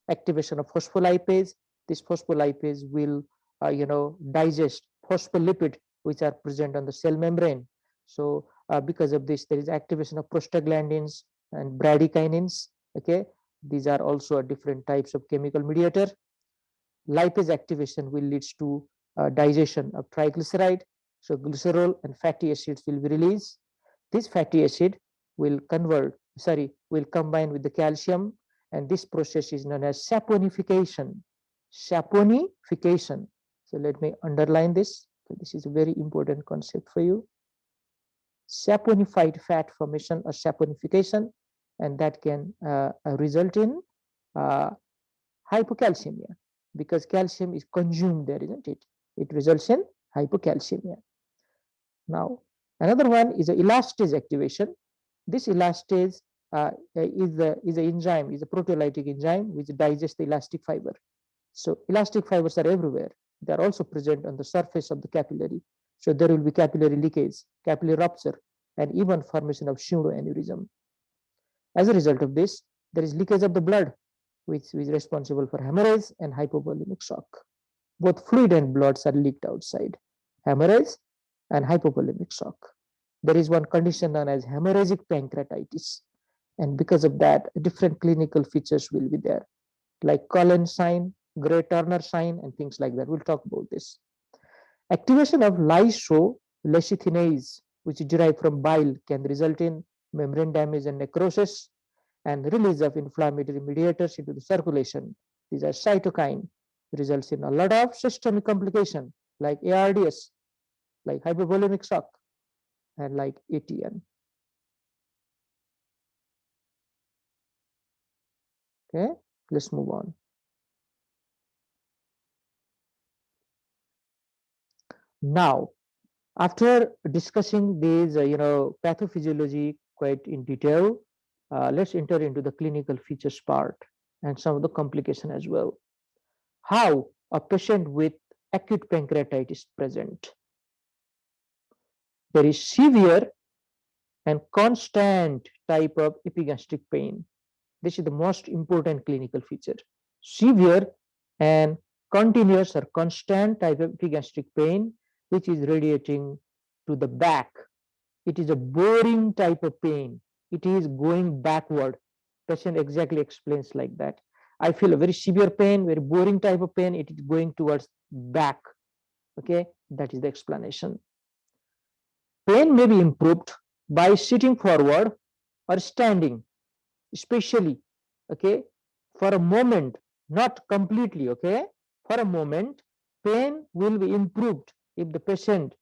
Speaker 1: Activation of phospholipase. This phospholipase will, digest phospholipid which are present on the cell membrane. So because of this, there is activation of prostaglandins and bradykinins. Okay, these are also different types of chemical mediator. Lipase activation will lead to digestion of triglyceride. So glycerol and fatty acids will be released. This fatty acid will combine with the calcium, and this process is known as saponification. Saponification. So let me underline this. So this is a very important concept for you. Saponified fat formation or saponification, and that can result in hypocalcemia, because calcium is consumed there, isn't it? It results in hypocalcemia. Now, another one is elastase activation. This elastase is an enzyme, is a proteolytic enzyme which digests the elastic fiber. So elastic fibers are everywhere. They are also present on the surface of the capillary. So there will be capillary leakage, capillary rupture, and even formation of pseudoaneurysm. As a result of this, there is leakage of the blood, which is responsible for hemorrhage and hypovolemic shock. Both fluid and bloods are leaked outside. Hemorrhage and hypovolemic shock. There is one condition known as hemorrhagic pancreatitis, and because of that, different clinical features will be there, like Cullen sign, Gray-Turner sign, and things like that. We'll talk about this. Activation of lysolecithinase, which is derived from bile, can result in membrane damage and necrosis, and release of inflammatory mediators into the circulation. These are cytokine, results in a lot of systemic complication like ARDS, like hypovolemic shock, and like ATN. Okay, let's move on. Now, after discussing these, pathophysiology quite in detail, let's enter into the clinical features part and some of the complication as well. How a patient with acute pancreatitis present? There is severe and constant type of epigastric pain. This is the most important clinical feature. Severe and continuous or constant type of epigastric pain, which is radiating to the back. It is a boring type of pain. It is going backward. Patient exactly explains like that. I feel a very severe pain, very boring type of pain. It is going towards back. Okay, that is the explanation. Pain may be improved by sitting forward or standing, especially, okay, for a moment, not completely, okay, for a moment, pain will be improved if the patient,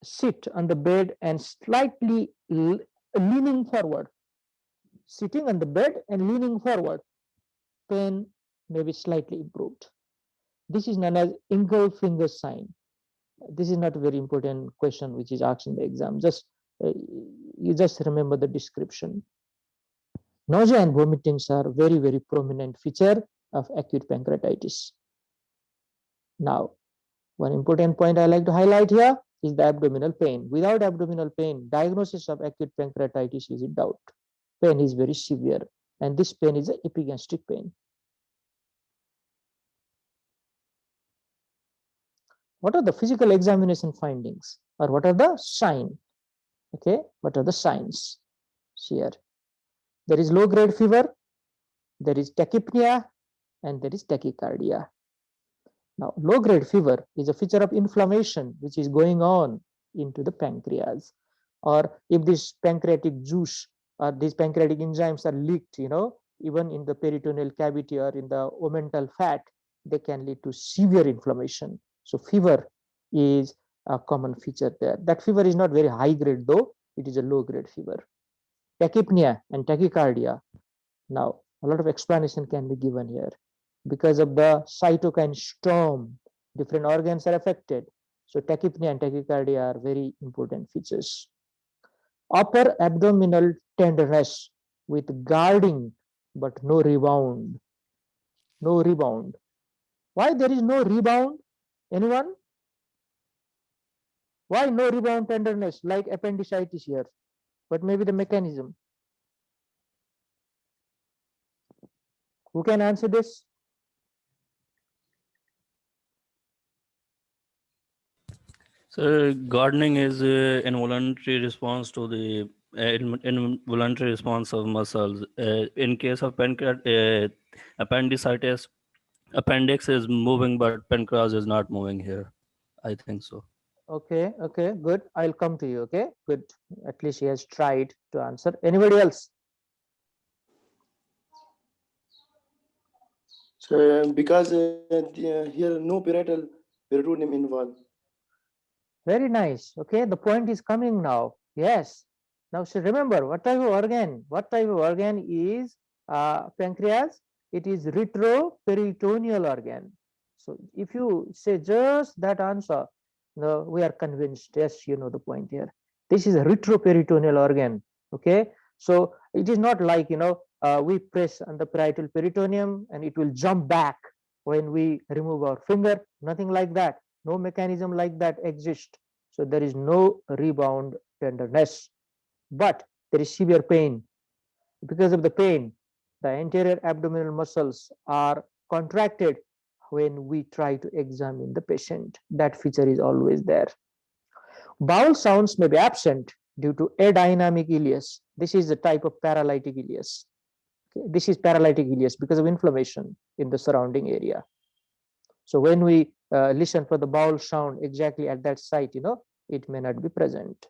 Speaker 1: sit on the bed and slightly leaning forward. Sitting on the bed and leaning forward, pain may be slightly improved. This is known as Ingle-Finger sign. This is not a very important question which is asked in the exam. You just remember the description. Nausea and vomitings are very, very prominent feature of acute pancreatitis. Now, One important point I like to highlight here is the abdominal pain. Without abdominal pain, diagnosis of acute pancreatitis is in doubt. Pain is very severe, and this pain is an epigastric pain. What are the physical examination findings, or what are the signs? Okay, what are the signs? Here, there is low-grade fever, there is tachypnea, and there is tachycardia. Now, low-grade fever is a feature of inflammation which is going on into the pancreas, or if this pancreatic juice or these pancreatic enzymes are leaked, even in the peritoneal cavity or in the omental fat, they can lead to severe inflammation. So fever is a common feature there. That fever is not very high grade though, it is a low grade fever. Tachypnea and tachycardia. Now, a lot of explanation can be given here. Because of the cytokine storm, different organs are affected. So tachypnea and tachycardia are very important features. Upper abdominal tenderness with guarding but no rebound. No rebound. Why there is no rebound? Anyone? Why no rebound tenderness like appendicitis here? What may be the mechanism? Who can answer this?
Speaker 6: So gardening is involuntary response to the involuntary response of muscles. In case of appendicitis, appendix is moving, but pancreas is not moving here. I think so.
Speaker 1: Okay, good. I'll come to you. Okay, good. At least he has tried to answer. Anybody else?
Speaker 4: So because here no parietal peritoneum involved.
Speaker 1: Very nice. Okay, the point is coming now. Yes. Now, so remember, what type of organ? What type of organ is pancreas? It is retroperitoneal organ. So, if you say just that answer, no, we are convinced. Yes, you know the point here. This is a retroperitoneal organ. Okay, so it is not like we press on the parietal peritoneum and it will jump back when we remove our finger. Nothing like that. No mechanism like that exists. So there is no rebound tenderness, but there is severe pain. Because of the pain, the anterior abdominal muscles are contracted when we try to examine the patient. That feature is always there. Bowel sounds may be absent due to adynamic ileus. This is the type of paralytic ileus. Okay. This is paralytic ileus because of inflammation in the surrounding area. So when we listen for the bowel sound exactly at that site, it may not be present.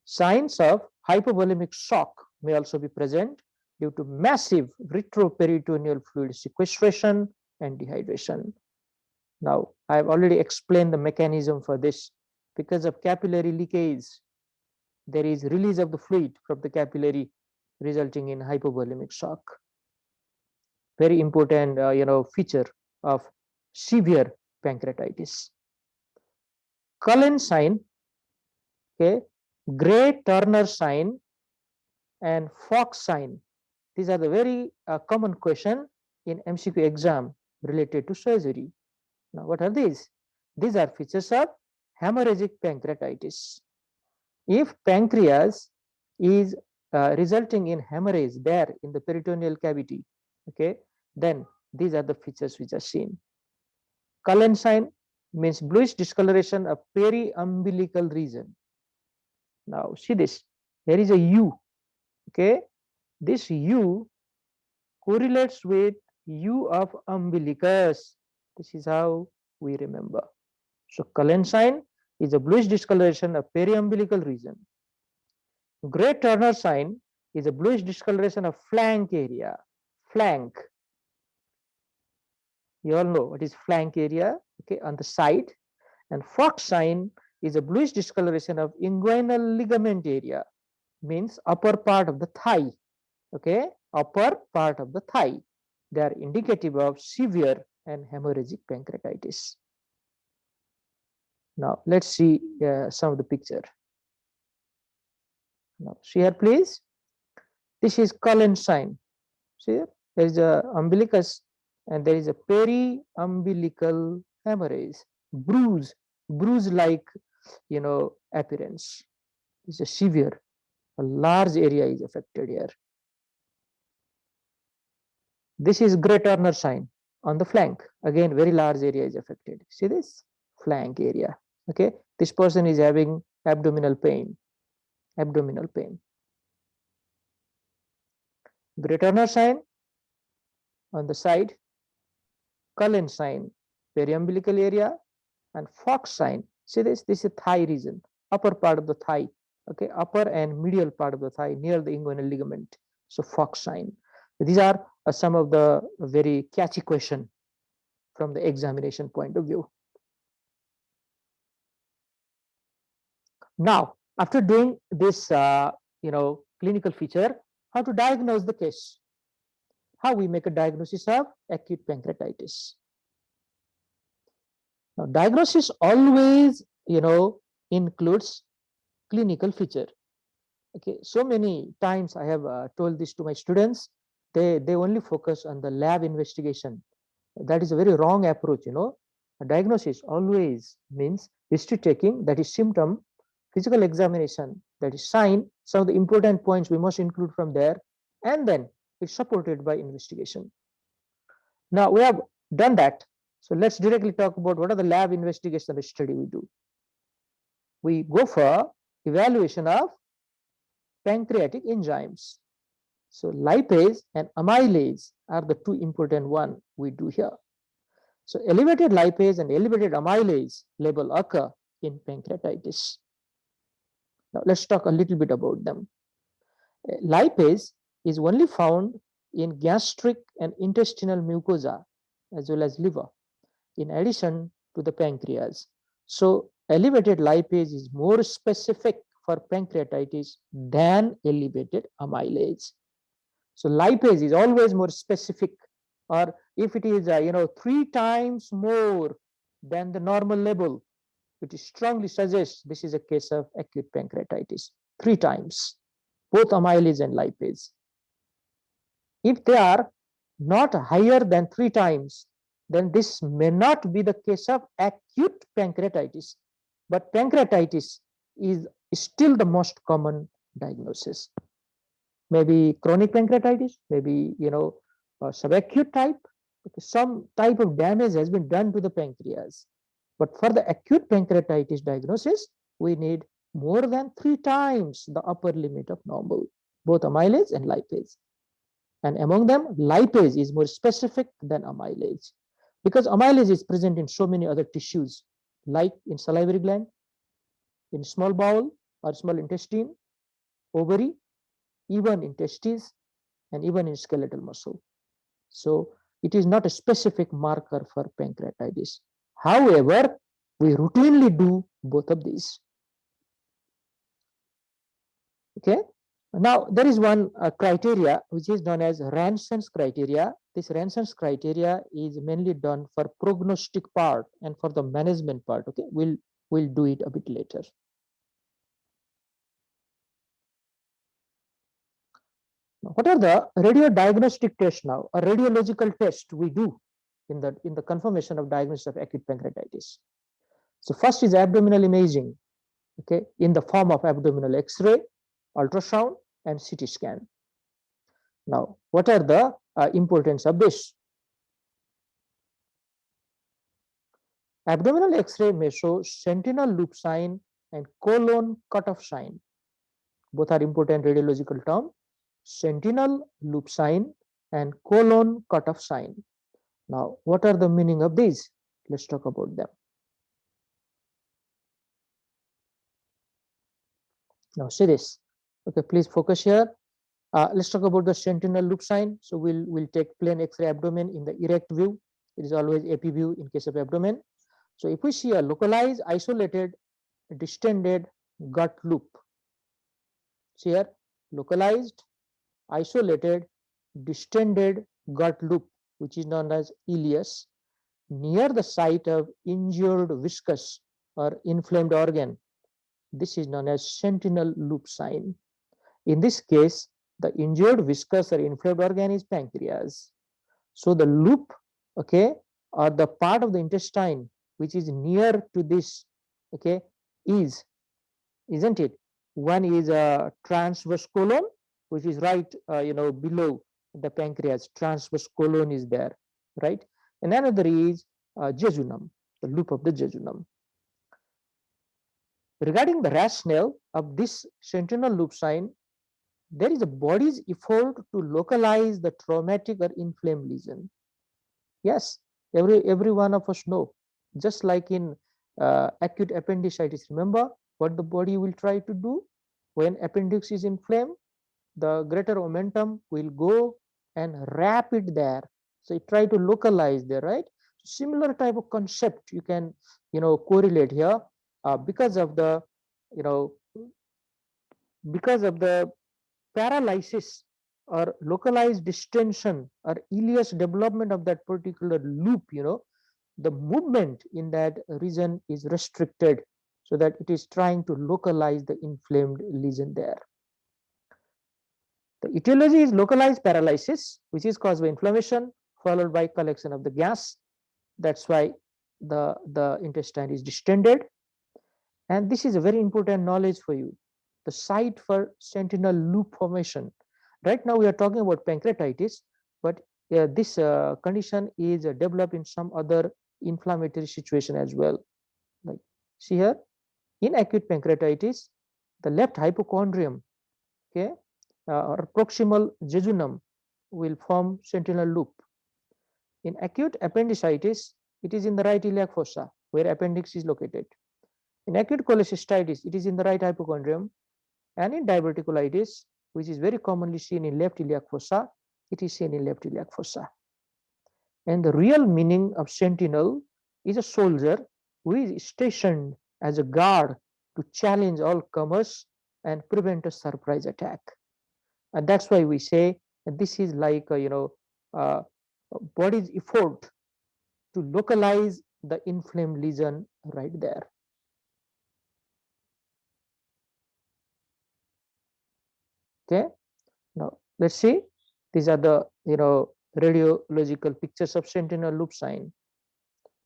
Speaker 1: Signs of hypovolemic shock may also be present due to massive retroperitoneal fluid sequestration and dehydration. Now, I have already explained the mechanism for this. Because of capillary leakage, there is release of the fluid from the capillary, resulting in hypovolemic shock. Very important, feature of severe pancreatitis. Cullen sign, okay, Gray-Turner sign, and Fox sign. These are the very common question in MCQ exam related to surgery. Now, what are these? These are features of hemorrhagic pancreatitis. If pancreas is resulting in hemorrhage there in the peritoneal cavity, okay, then these are the features which are seen. Cullen sign means bluish discoloration of periumbilical region. Now, see this. There is a U. Okay, this U correlates with U of umbilicus. This is how we remember. So Cullen sign is a bluish discoloration of periumbilical region. Gray-Turner sign is a bluish discoloration of flank area. Flank. You all know what is flank area, okay, on the side. And Fox sign is a bluish discoloration of inguinal ligament area, means upper part of the thigh, okay, upper part of the thigh. They are indicative of severe and hemorrhagic pancreatitis. Now, let's see some of the picture. Now, see here, please. This is Cullen sign. See here, there is a umbilicus and there is a periumbilical hemorrhage. bruise-like, appearance. It's a severe, a large area is affected here. This is Gray Turner sign on the flank. Again, very large area is affected. See this flank area. Okay, this person is having abdominal pain. Abdominal pain. Gray Turner sign on the side. Cullen sign, periumbilical area, and Fox sign. See this? This is thigh region, upper part of the thigh. Okay, upper and medial part of the thigh near the inguinal ligament. So Fox sign. These are some of the very catchy question from the examination point of view. Now, after doing this, clinical feature, how to diagnose the case? How we make a diagnosis of acute pancreatitis? Now, diagnosis always, includes clinical feature. Okay, so many times I have told this to my students. They only focus on the lab investigation. That is a very wrong approach. A diagnosis always means history taking, that is symptom, physical examination, that is sign. Some of the important points we must include from there, and then it's supported by investigation. Now we have done that. So let's directly talk about what are the lab investigation study we do. We go for evaluation of pancreatic enzymes. So lipase and amylase are the two important one we do here. So elevated lipase and elevated amylase level occur in pancreatitis. Now let's talk a little bit about them. Lipase is only found in gastric and intestinal mucosa as well as liver, in addition to the pancreas. So elevated lipase is more specific for pancreatitis than elevated amylase. So lipase is always more specific, or if it is 3 times more than the normal level, it strongly suggests this is a case of acute pancreatitis. 3 times, both amylase and lipase. If they are not higher than 3 times, then this may not be the case of acute pancreatitis, but pancreatitis is still the most common diagnosis. Maybe chronic pancreatitis, maybe subacute type, because some type of damage has been done to the pancreas. But for the acute pancreatitis diagnosis, we need more than 3 times the upper limit of normal, both amylase and lipase. And among them, lipase is more specific than amylase, because amylase is present in so many other tissues, like in salivary gland, in small bowel or small intestine, ovary, even in testes, and even in skeletal muscle. So it is not a specific marker for pancreatitis. However, we routinely do both of these. Okay. Now there is one criteria which is known as Ranson's criteria. This Ranson's criteria is mainly done for prognostic part and for the management part. Okay, we'll do it a bit later. Now, what are the radiodiagnostic tests now? A radiological test we do in the confirmation of diagnosis of acute pancreatitis. So first is abdominal imaging, okay, in the form of abdominal X-ray, ultrasound, and CT scan. Now, what are the importance of this? Abdominal X-ray may show sentinel loop sign and colon cutoff sign. Both are important radiological terms. Sentinel loop sign and colon cutoff sign. Now, what are the meaning of these? Let's talk about them. Now, see this. Okay, please focus here. Let's talk about the sentinel loop sign. So we'll take plain X-ray abdomen in the erect view. It is always AP view in case of abdomen. So if we see a localized, isolated, distended gut loop, see here, localized, isolated, distended gut loop, which is known as ileus, near the site of injured viscous or inflamed organ. This is known as sentinel loop sign. In this case, the injured viscous or inflamed organ is pancreas. So the loop, okay, or the part of the intestine which is near to this, okay, is, isn't it? One is a transverse colon, which is right, below the pancreas. Transverse colon is there, right? And another is jejunum, the loop of the jejunum. Regarding the rationale of this sentinel loop sign, there is a body's effort to localize the traumatic or inflamed lesion. Yes, every one of us know. Just like in acute appendicitis, remember what the body will try to do when appendix is inflamed? The greater momentum will go and wrap it there. So it try to localize there, right? Similar type of concept you can, correlate here because of the, because of the paralysis or localized distension or ileus development of that particular loop, the movement in that region is restricted so that it is trying to localize the inflamed lesion there. The etiology is localized paralysis, which is caused by inflammation followed by collection of the gas. That's why the intestine is distended. And this is a very important knowledge for you. The site for sentinel loop formation. Right now we are talking about pancreatitis, but this condition is developed in some other inflammatory situation as well. Like see here, in acute pancreatitis, the left hypochondrium, okay, or proximal jejunum will form sentinel loop. In acute appendicitis, it is in the right iliac fossa where appendix is located. In acute cholecystitis, it is in the right hypochondrium, and in diverticulitis, which is very commonly seen in left iliac fossa, it is seen in left iliac fossa. And the real meaning of sentinel is a soldier who is stationed as a guard to challenge all comers and prevent a surprise attack. And that's why we say that this is like body's effort to localize the inflamed lesion right there. Okay, now let's see. These are the radiological pictures of sentinel loop sign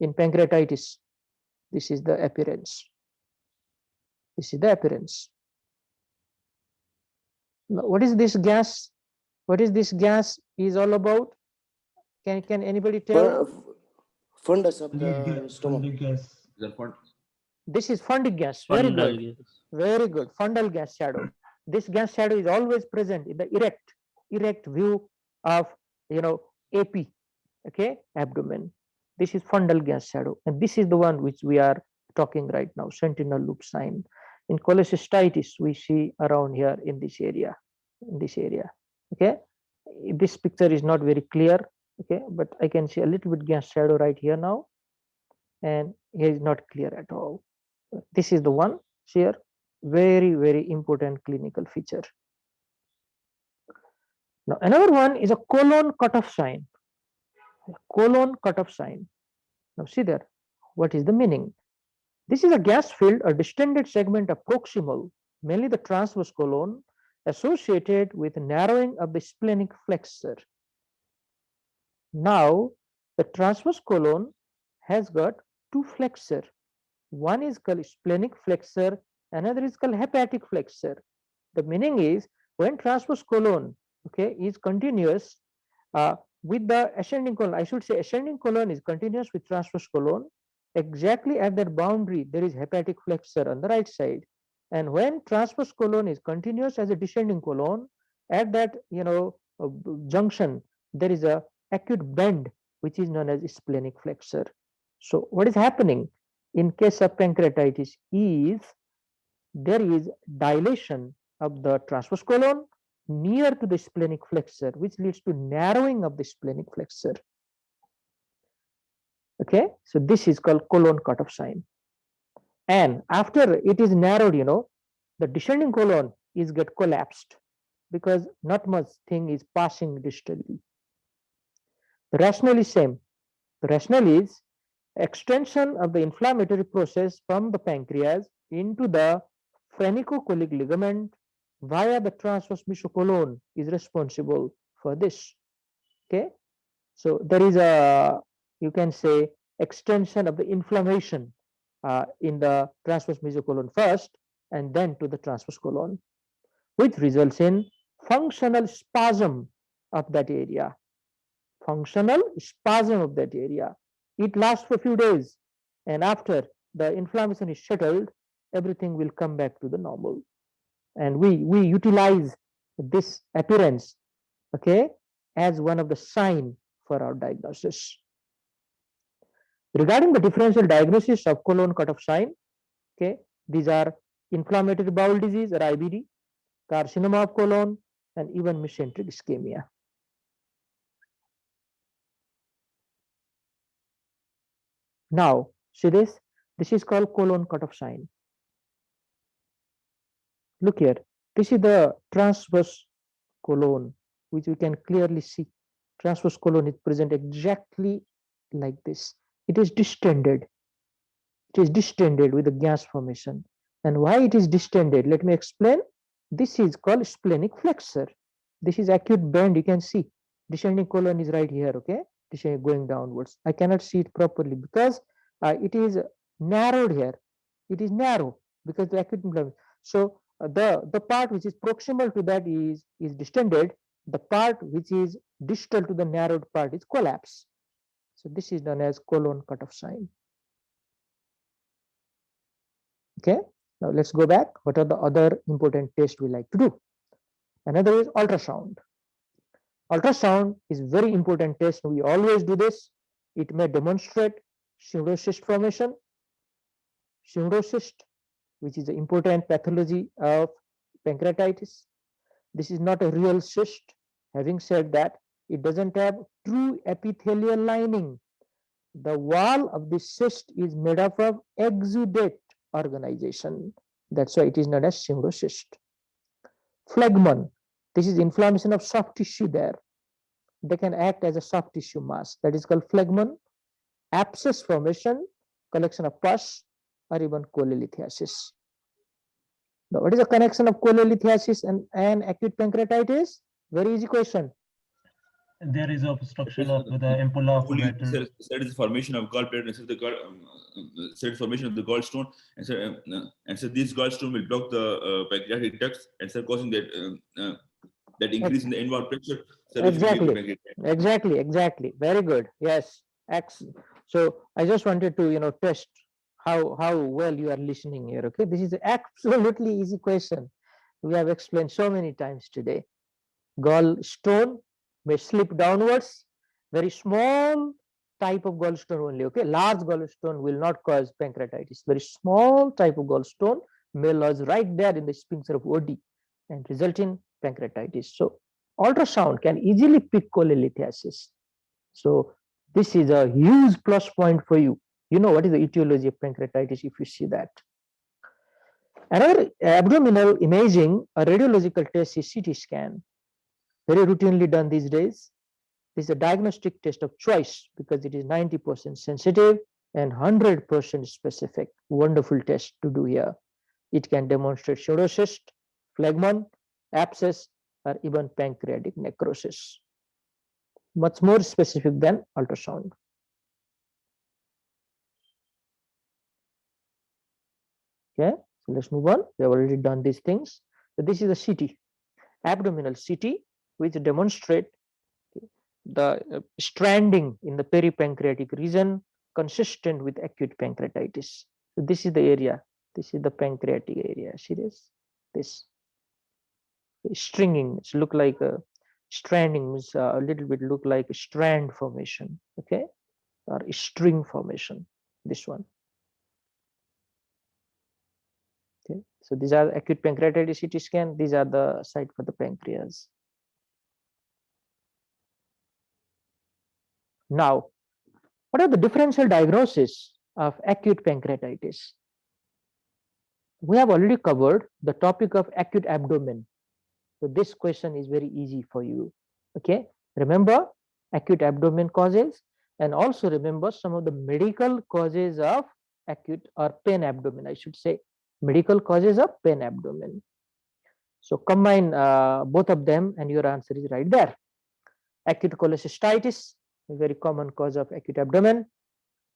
Speaker 1: in pancreatitis. This is the appearance. This is the appearance. Now, what is this gas? What is this gas is all about? Can anybody tell?
Speaker 4: Fundus of the stomach.
Speaker 1: This is fundic gas. Very
Speaker 6: Fundal
Speaker 1: good.
Speaker 6: gas.
Speaker 1: Very good. Fundal gas shadow. This gas shadow is always present in the erect view of AP, okay, abdomen. This is fundal gas shadow, and this is the one which we are talking right now, sentinel loop sign. In cholecystitis, we see around here in this area, okay. This picture is not very clear, okay, but I can see a little bit gas shadow right here now, and here is not clear at all. This is the one here, very, very important clinical feature. Now, another one is a colon cutoff sign. Colon cutoff sign. Now, see there, what is the meaning? This is a gas filled or distended segment of proximal, mainly the transverse colon, associated with narrowing of the splenic flexor. Now, the transverse colon has got two flexor. One is called splenic flexor, another is called hepatic flexor. The meaning is when transverse colon, okay, is continuous with the ascending colon, I should say ascending colon is continuous with transverse colon. Exactly at that boundary, there is hepatic flexor on the right side. And when transverse colon is continuous as a descending colon, at that junction, there is a acute bend, which is known as splenic flexor. So what is happening in case of pancreatitis is there is dilation of the transverse colon near to the splenic flexor, which leads to narrowing of the splenic flexor. Okay, so this is called colon cutoff sign. And after it is narrowed, the descending colon is get collapsed because not much thing is passing distally. The rationale is same. The rationale is extension of the inflammatory process from the pancreas into the phrenicocholic ligament via the transverse mesocolon is responsible for this. Okay, so there is a, you can say, extension of the inflammation in the transverse mesocolon first and then to the transverse colon, which results in functional spasm of that area. Functional spasm of that area. It lasts for a few days, and after the inflammation is settled, everything will come back to the normal. And we utilize this appearance, okay, as one of the sign for our diagnosis. Regarding the differential diagnosis of colon cutoff sign, okay, these are inflammatory bowel disease or IBD, carcinoma of colon, and even mesenteric ischemia. Now, see this? This is called colon cutoff sign. Look here. This is the transverse colon, which we can clearly see. Transverse colon is present exactly like this. It is distended. It is distended with a gas formation. And why it is distended? Let me explain. This is called splenic flexure. This is acute bend. You can see descending colon is right here. Okay, going downwards. I cannot see it properly because it is narrowed here. It is narrow because the acute inflammation. So the part which is proximal to that is distended. The part which is distal to the narrowed part is collapse. So this is known as colon cutoff sign. Okay, now let's go back. What are the other important tests we like to do? Another is ultrasound. Ultrasound is very important test. We always do this. It may demonstrate pseudocyst formation. Pseudocyst, which is the important pathology of pancreatitis. This is not a real cyst. Having said that, it doesn't have true epithelial lining. The wall of the cyst is made up of exudate organization. That's why it is known as pseudocyst. Phlegmon. This is inflammation of soft tissue there. They can act as a soft tissue mass. That is called phlegmon. Abscess formation, collection of pus, or even cholelithiasis. Now, what is the connection of cholelithiasis and acute pancreatitis? Very easy question.
Speaker 5: There is obstruction of the ampulla of metal.
Speaker 2: There is formation of gallbladder instead of the formation of the gallstone, and so this gallstone will block the pancreatic ducts and so causing that increase in the inward pressure.
Speaker 1: Exactly. Very good. Yes. So I just wanted to test how well you are listening here. Okay, this is an absolutely easy question. We have explained so many times today. Gallstone may slip downwards. Very small type of gallstone only. Okay, large gallstone will not cause pancreatitis. Very small type of gallstone may lodge right there in the sphincter of OD and result in pancreatitis. So ultrasound can easily pick cholelithiasis. So this is a huge plus point for you. You know what is the etiology of pancreatitis if you see that. Another abdominal imaging, a radiological test is CT scan. Very routinely done these days. This is a diagnostic test of choice because it is 90% sensitive and 100% specific. Wonderful test to do here. It can demonstrate pseudocyst, phlegmon, abscess, or even pancreatic necrosis. Much more specific than ultrasound. Okay, so let's move on. We have already done these things. So this is a CT, abdominal CT, which demonstrate the stranding in the peripancreatic region consistent with acute pancreatitis. So this is the area. This is the pancreatic area. See this? This stringing. It's look like a stranding. Means a little bit look like a strand formation. Okay, or a string formation. This one. Okay, so these are acute pancreatitis CT scan. These are the site for the pancreas. Now, what are the differential diagnosis of acute pancreatitis? We have already covered the topic of acute abdomen. So this question is very easy for you. Okay, remember acute abdomen causes and also remember some of the medical causes of acute or pain abdomen, I should say. Medical causes of pain abdomen. So combine both of them and your answer is right there. Acute cholecystitis, a very common cause of acute abdomen.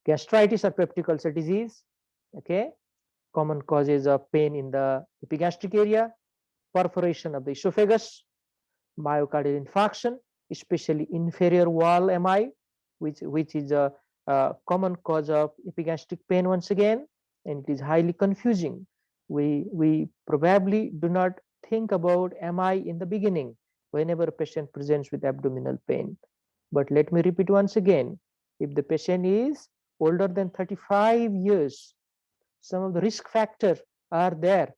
Speaker 1: gastritis or peptic ulcer disease, okay, common causes of pain in the epigastric area, perforation of the esophagus, myocardial infarction, especially inferior wall MI, which is a common cause of epigastric pain once again, and it is highly confusing. We probably do not think about MI in the beginning whenever a patient presents with abdominal pain. But let me repeat once again, if the patient is older than 35 years, some of the risk factors are there.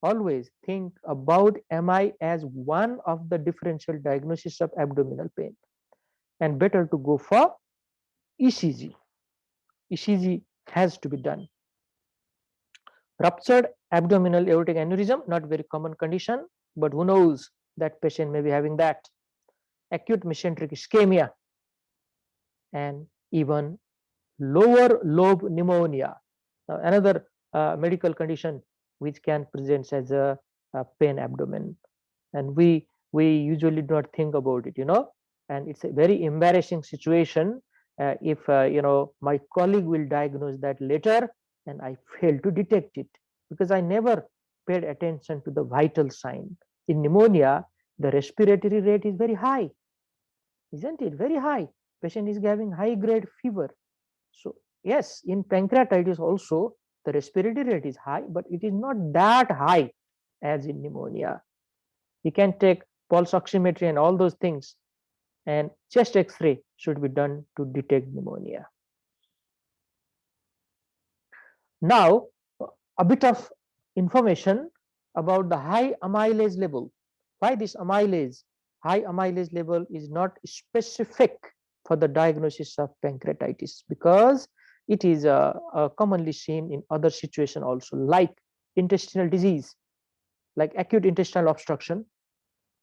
Speaker 1: Always think about MI as one of the differential diagnosis of abdominal pain, and better to go for ECG. ECG has to be done. Ruptured abdominal aortic aneurysm, not very common condition, but who knows, that patient may be having that. Acute mesenteric ischemia, and even lower lobe pneumonia, another medical condition which can present as a pain abdomen, and we usually do not think about it, and it's a very embarrassing situation if my colleague will diagnose that later and I fail to detect it, because I never paid attention to the vital sign. In pneumonia, the respiratory rate is very high, isn't it? Very high. Patient is having high grade fever. So yes, in pancreatitis also the respiratory rate is high, but it is not that high as in pneumonia. You can take pulse oximetry and all those things, and chest X-ray should be done to detect pneumonia. Now, a bit of information about the high amylase level. Why this amylase? High amylase level is not specific for the diagnosis of pancreatitis, because it is commonly seen in other situations also, like intestinal disease, like acute intestinal obstruction,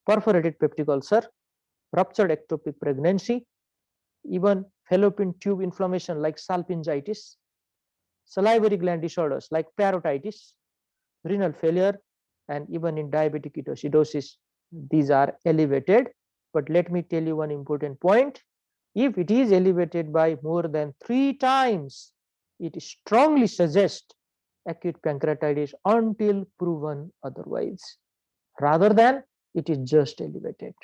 Speaker 1: perforated peptic ulcer, ruptured ectopic pregnancy, even fallopian tube inflammation like salpingitis, salivary gland disorders like parotitis, renal failure, and even in diabetic ketoacidosis, these are elevated. But let me tell you one important point. If it is elevated by more than 3 times, it strongly suggests acute pancreatitis until proven otherwise, rather than it is just elevated.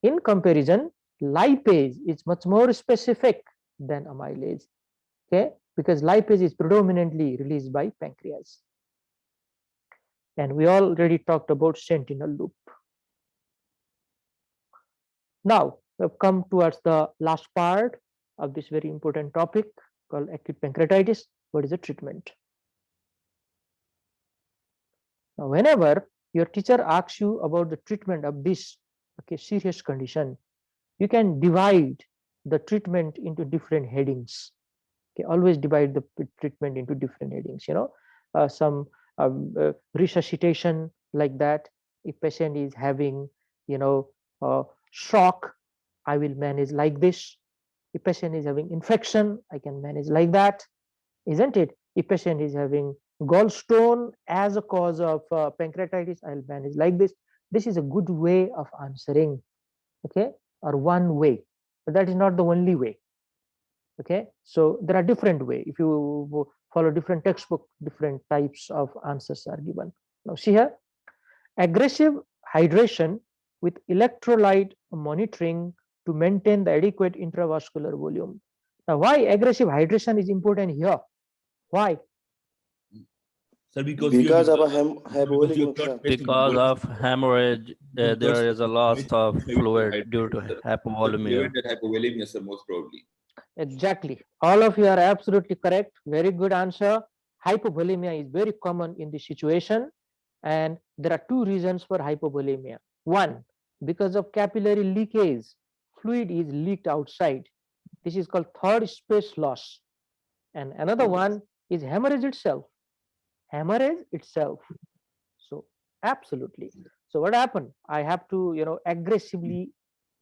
Speaker 1: In comparison, lipase is much more specific than amylase, okay, because lipase is predominantly released by pancreas. And we already talked about sentinel loop. Now we have come towards the last part of this very important topic called acute pancreatitis. What is the treatment? Now, whenever your teacher asks you about the treatment of this serious condition, you can divide the treatment into different headings. Okay, always divide the treatment into different headings. Some resuscitation, like that. If patient is having, shock, I will manage like this. If patient is having infection, I can manage like that, isn't it? If patient is having gallstone as a cause of pancreatitis, I'll manage like this. This is a good way of answering, okay, or one way, but that is not the only way. Okay, so there are different ways. If you follow different textbook, different types of answers are given. Now see here, aggressive hydration with electrolyte monitoring to maintain the adequate intravascular volume. Now, why aggressive hydration is important here? Why?
Speaker 2: Sir, because
Speaker 4: Because of
Speaker 6: hemorrhage, there is a loss of fluid due to hypovolemia.
Speaker 2: That hypovolemia, sir, most probably.
Speaker 1: Exactly. All of you are absolutely correct. Very good answer. Hypovolemia is very common in this situation, and there are 2 reasons for hypovolemia. One, because of capillary leakage, fluid is leaked outside. This is called third space loss. And another one is hemorrhage itself. Hemorrhage itself. So absolutely. So what happened? I have to aggressively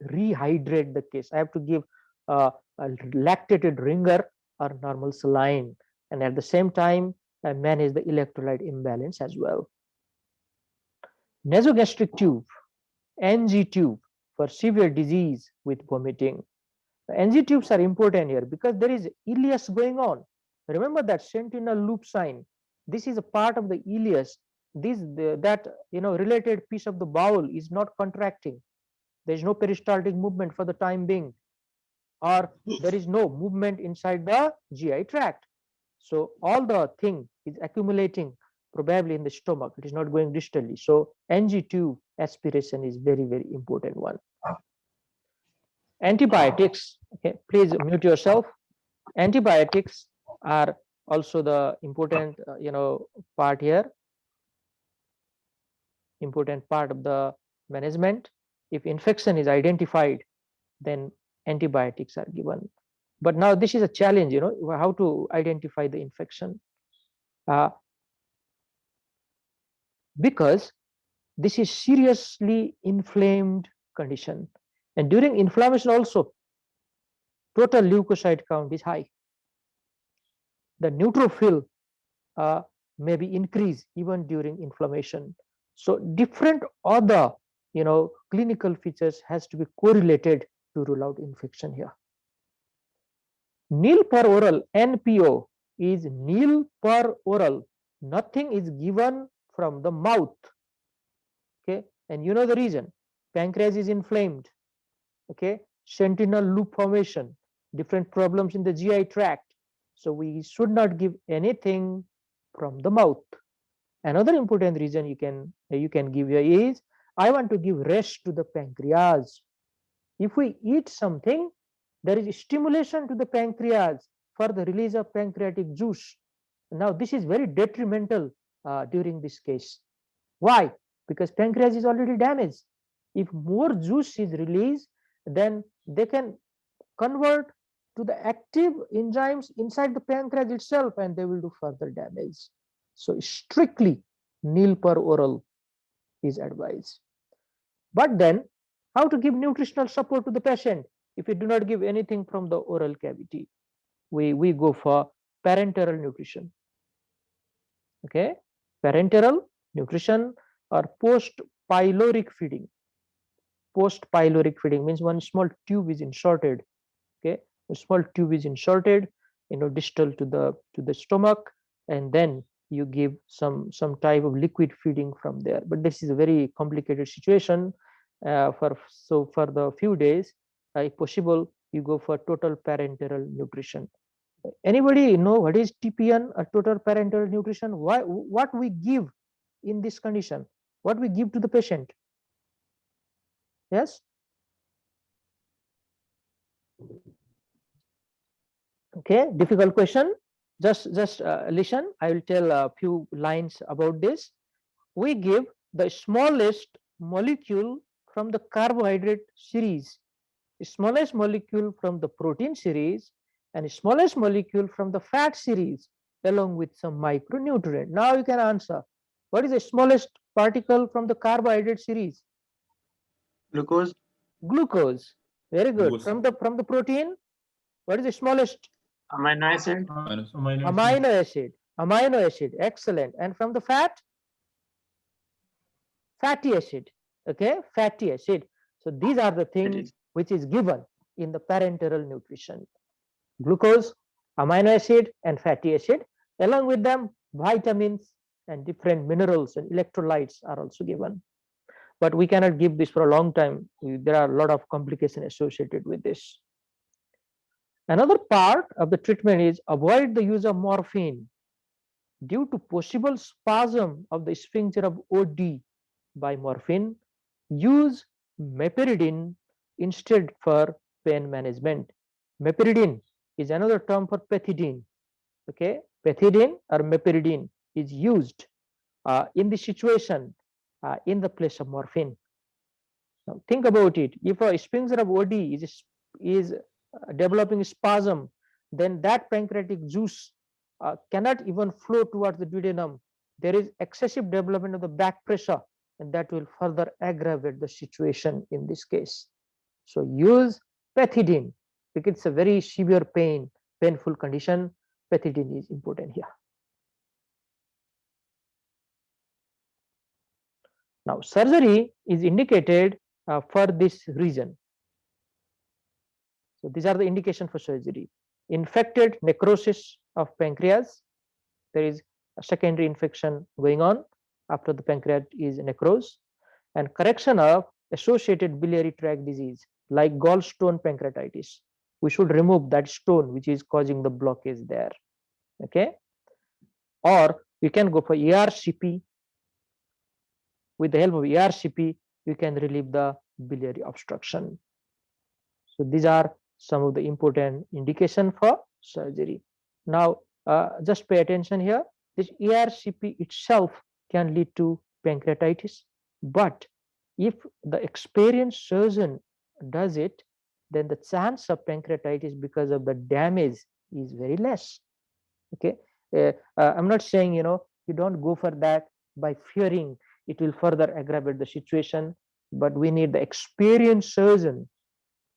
Speaker 1: rehydrate the case. I have to give a lactated ringer or normal saline, and at the same time I manage the electrolyte imbalance as well. Nasogastric tube, NG tube, for severe disease with vomiting. NG tubes are important here because there is ileus going on. Remember that sentinel loop sign. This is a part of the ileus. That related piece of the bowel is not contracting. There is no peristaltic movement for the time being, or there is no movement inside the GI tract. So all the thing is accumulating probably in the stomach. It is not going distally. So NG tube aspiration is very, very important one. Antibiotics, okay, please mute yourself. Antibiotics are also the important part here, important part of the management. If infection is identified, then antibiotics are given. But now this is a challenge, how to identify the infection, because this is seriously inflamed condition, and during inflammation also total leukocyte count is high. The neutrophil may be increased even during inflammation. So different other clinical features has to be correlated to rule out infection here. Nil per oral, NPO, is nil per oral. Nothing is given from the mouth. Okay, and you know the reason. Pancreas is inflamed. Okay, sentinel loop formation, different problems in the GI tract. So we should not give anything from the mouth. Another important reason you can give here is, I want to give rest to the pancreas. If we eat something, there is stimulation to the pancreas for the release of pancreatic juice. Now this is very detrimental during this case. Why? Because pancreas is already damaged. If more juice is released, then they can convert to the active enzymes inside the pancreas itself, and they will do further damage. So strictly nil per oral is advised. But then how to give nutritional support to the patient if we do not give anything from the oral cavity? We go for parenteral nutrition. Okay, parenteral nutrition or post pyloric feeding. Post pyloric feeding means one small tube is inserted. Okay, a small tube is inserted, distal to the stomach, and then you give some type of liquid feeding from there. But this is a very complicated situation. For the few days, if possible, you go for total parenteral nutrition. Anybody know what is TPN, or total parenteral nutrition? What we give in this condition? What we give to the patient? Yes. Okay, difficult question. Just listen. I will tell a few lines about this. We give the smallest molecule from the carbohydrate series, the smallest molecule from the protein series, and the smallest molecule from the fat series, along with some micronutrient. Now you can answer, what is the smallest particle from the carbohydrate series?
Speaker 4: Glucose.
Speaker 1: Glucose. Very good.
Speaker 2: Glucose.
Speaker 1: From the protein, what is the smallest?
Speaker 4: Amino acid.
Speaker 1: Amino acid. Amino acid. Excellent. And from the fat? Fatty acid. Okay, fatty acid. So these are the things which is given in the parenteral nutrition: glucose, amino acid, and fatty acid. Along with them, vitamins and different minerals and electrolytes are also given. But we cannot give this for a long time. There are a lot of complications associated with this. Another part of the treatment is avoid the use of morphine due to possible spasm of the sphincter of OD by morphine. Use meperidine instead for pain management. Meperidine is another term for pethidine. Okay, pethidine or meperidine is used in the situation in the place of morphine. Now think about it. If a sphincter of OD is developing spasm, then that pancreatic juice cannot even flow towards the duodenum. There is excessive development of the back pressure, and that will further aggravate the situation in this case. So use pethidine because it's a very severe painful condition. Pethidine is important here. Now surgery is indicated for this reason. So these are the indication for surgery. Infected necrosis of pancreas. There is a secondary infection going on after the pancreas is necrosed, and correction of associated biliary tract disease like gallstone pancreatitis. We should remove that stone which is causing the blockage there. Okay. Or you can go for ERCP. With the help of ERCP, you can relieve the biliary obstruction. So these are some of the important indication for surgery. Now, just pay attention here. This ERCP itself can lead to pancreatitis, but if the experienced surgeon does it, then the chance of pancreatitis because of the damage is very less. Okay, I'm not saying you don't go for that by fearing it will further aggravate the situation, but we need the experienced surgeon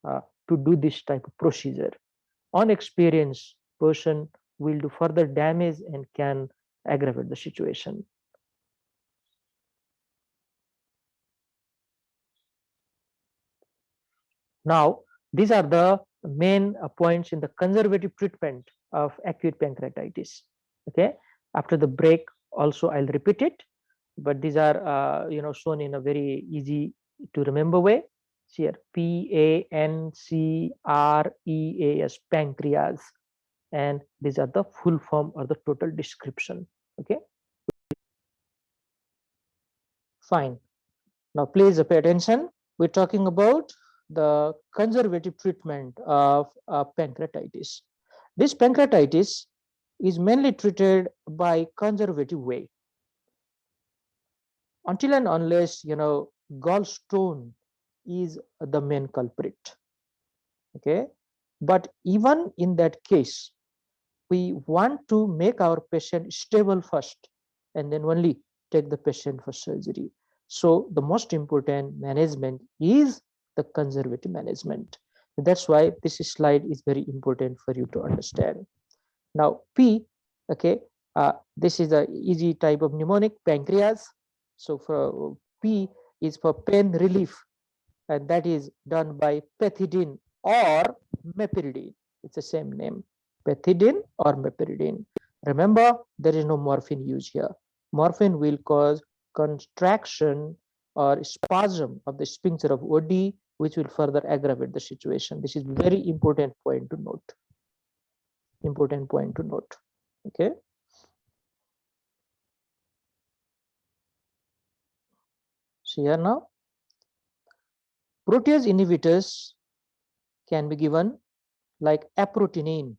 Speaker 1: to do this type of procedure. Unexperienced person will do further damage and can aggravate the situation. Now, these are the main points in the conservative treatment of acute pancreatitis. Okay, after the break, also I'll repeat it, but these are shown in a very easy to remember way. Here, PANCREAS, pancreas, and these are the full form or the total description. Okay, fine. Now please pay attention. We're talking about the conservative treatment of pancreatitis. This pancreatitis is mainly treated by conservative way. Until and unless gallstone is the main culprit. Okay, but even in that case, we want to make our patient stable first and then only take the patient for surgery. So the most important management is the conservative management. That's why this slide is very important for you to understand. Now P, okay, this is a easy type of mnemonic, pancreas. So for P is for pain relief, and that is done by pethidine or meperidine. It's the same name, pethidine or meperidine. Remember, there is no morphine used here. Morphine will cause contraction or spasm of the sphincter of OD, which will further aggravate the situation. This is very important point to note. Important point to note. Okay. See here now. Protease inhibitors can be given like aprotinine.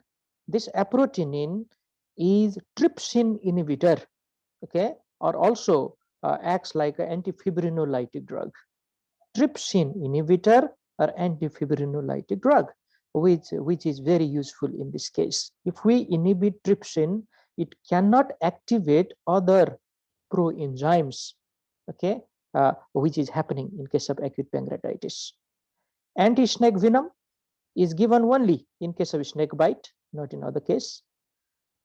Speaker 1: This aprotinine is trypsin inhibitor, okay, or also acts like an antifibrinolytic drug. Trypsin inhibitor or antifibrinolytic drug, which is very useful in this case. If we inhibit trypsin, it cannot activate other proenzymes, okay, which is happening in case of acute pancreatitis. Anti-snake venom is given only in case of snake bite, not in other case.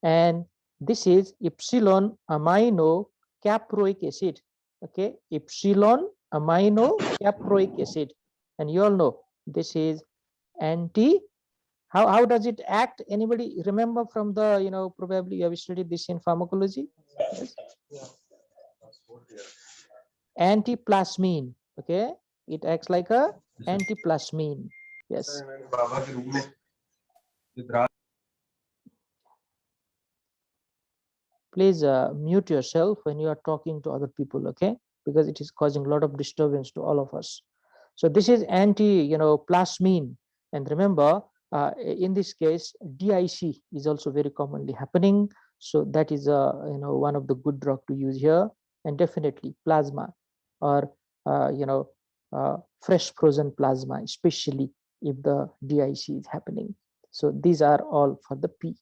Speaker 1: And this is epsilon amino caproic acid. Okay, epsilon amino caproic acid, and you all know this is anti. How does it act? Anybody remember from the probably you have studied this in pharmacology? Yes. Antiplasmine. Okay, it acts like a antiplasmine. Yes. Please mute yourself when you are talking to other people, okay? Because it is causing a lot of disturbance to all of us. So this is plasmine, and remember, in this case, DIC is also very commonly happening. So that is one of the good drug to use here, and definitely plasma or fresh frozen plasma, especially if the DIC is happening. So these are all for the P.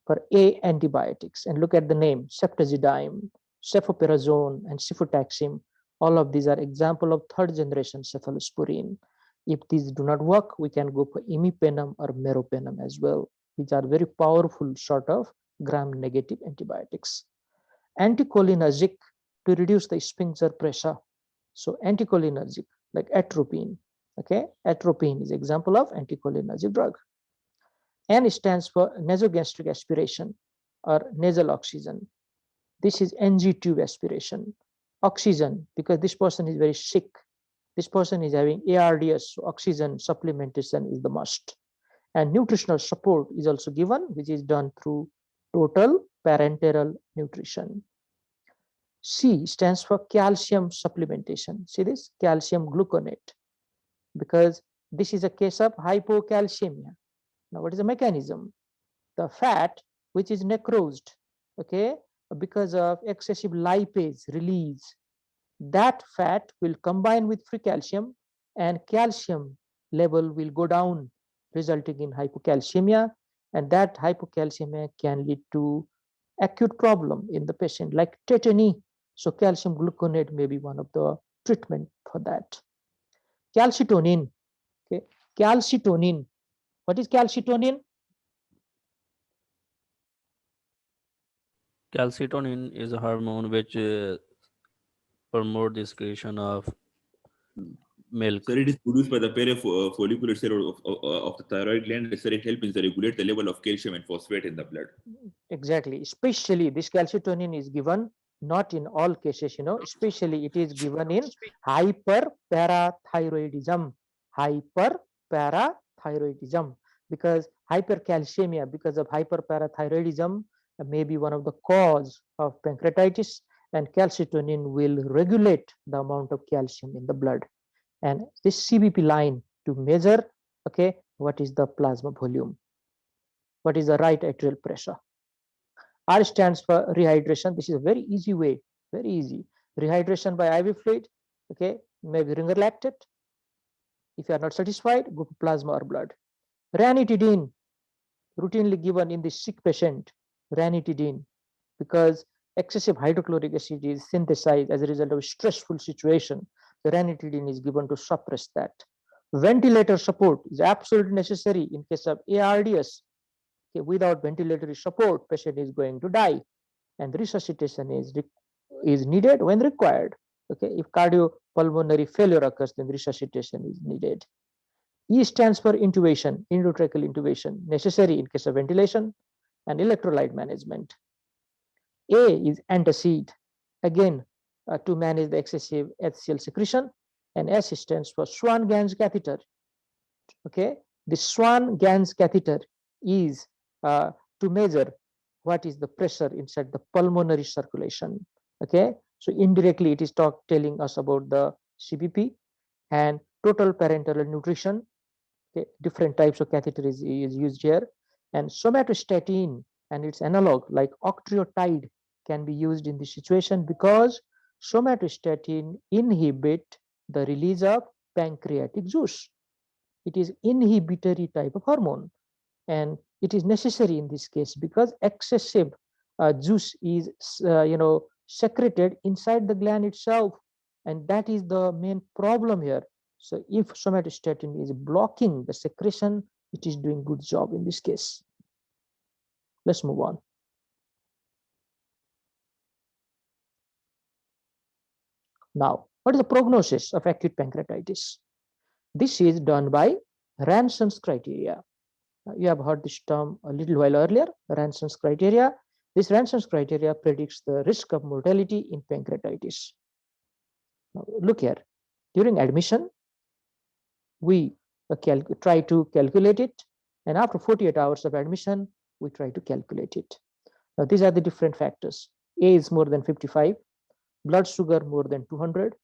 Speaker 1: For A, antibiotics, and look at the name, ceftazidime, cefoperazone, and cefotaxime. All of these are example of third generation cephalosporin. If these do not work, we can go for imipenem or meropenem as well, which are very powerful sort of gram-negative antibiotics. Anticholinergic to reduce the sphincter pressure. So anticholinergic like atropine Okay, atropine is example of anticholinergic drug. N stands for nasogastric aspiration or nasal oxygen. This is NG tube aspiration. Oxygen, because this person is very sick. This person is having ARDS, so oxygen supplementation is the must. And nutritional support is also given, which is done through total parenteral nutrition. C stands for calcium supplementation. See this, calcium gluconate, because this is a case of hypocalcemia. Now, what is the mechanism? The fat which is necrosed, okay, because of excessive lipase release, that fat will combine with free calcium and calcium level will go down, resulting in hypocalcemia, and that hypocalcemia can lead to acute problem in the patient like tetany. So calcium gluconate may be one of the treatment for that. Calcitonin, okay, calcitonin. What is calcitonin?
Speaker 6: Calcitonin is a hormone which promote the secretion of milk.
Speaker 2: Sir, it is produced by the parafollicular cell of the thyroid gland. Sir, it helps to regulate the level of calcium and phosphate in the blood.
Speaker 1: Exactly. Especially this calcitonin is given not in all cases, especially it is given in hyperparathyroidism. Hyperparathyroidism, because hypercalcemia, because of hyperparathyroidism, may be one of the cause of pancreatitis, and calcitonin will regulate the amount of calcium in the blood. And this CBP line to measure, okay, what is the plasma volume, what is the right atrial pressure. R stands for rehydration. This is a very easy way, very easy. Rehydration by IV fluid, okay, maybe ringer lactate. If you are not satisfied, go to plasma or blood. Ranitidine, routinely given in the sick patient, ranitidine, because excessive hydrochloric acid is synthesized as a result of a stressful situation. The ranitidine is given to suppress that. Ventilator support is absolutely necessary in case of ARDS. Okay, without ventilatory support, patient is going to die, and resuscitation is needed when required. Okay, if cardiopulmonary failure occurs, then resuscitation is needed. E stands for intubation, endotracheal intubation, necessary in case of ventilation and electrolyte management. A is antacid, again to manage the excessive HCl secretion, and S stands for Swan-Ganz catheter. Okay, the Swan-Ganz catheter is to measure what is the pressure inside the pulmonary circulation. Okay, so indirectly it is telling us about the CBP. And total parenteral nutrition, okay, different types of catheter is used here. And somatostatin and its analog like octreotide can be used in this situation, because somatostatin inhibit the release of pancreatic juice. It is inhibitory type of hormone, and it is necessary in this case because excessive juice is secreted inside the gland itself, and that is the main problem here. So if somatostatin is blocking the secretion, it is doing good job in this case. Let's move on. Now, what is the prognosis of acute pancreatitis? This is done by Ranson's criteria. You have heard this term a little while earlier, Ranson's criteria. This Ranson's criteria predicts the risk of mortality in pancreatitis. Now, look here. During admission, we try to calculate it, and after 48 hours of admission, we try to calculate it. Now, these are the different factors. A is more than 55, blood sugar more than 200,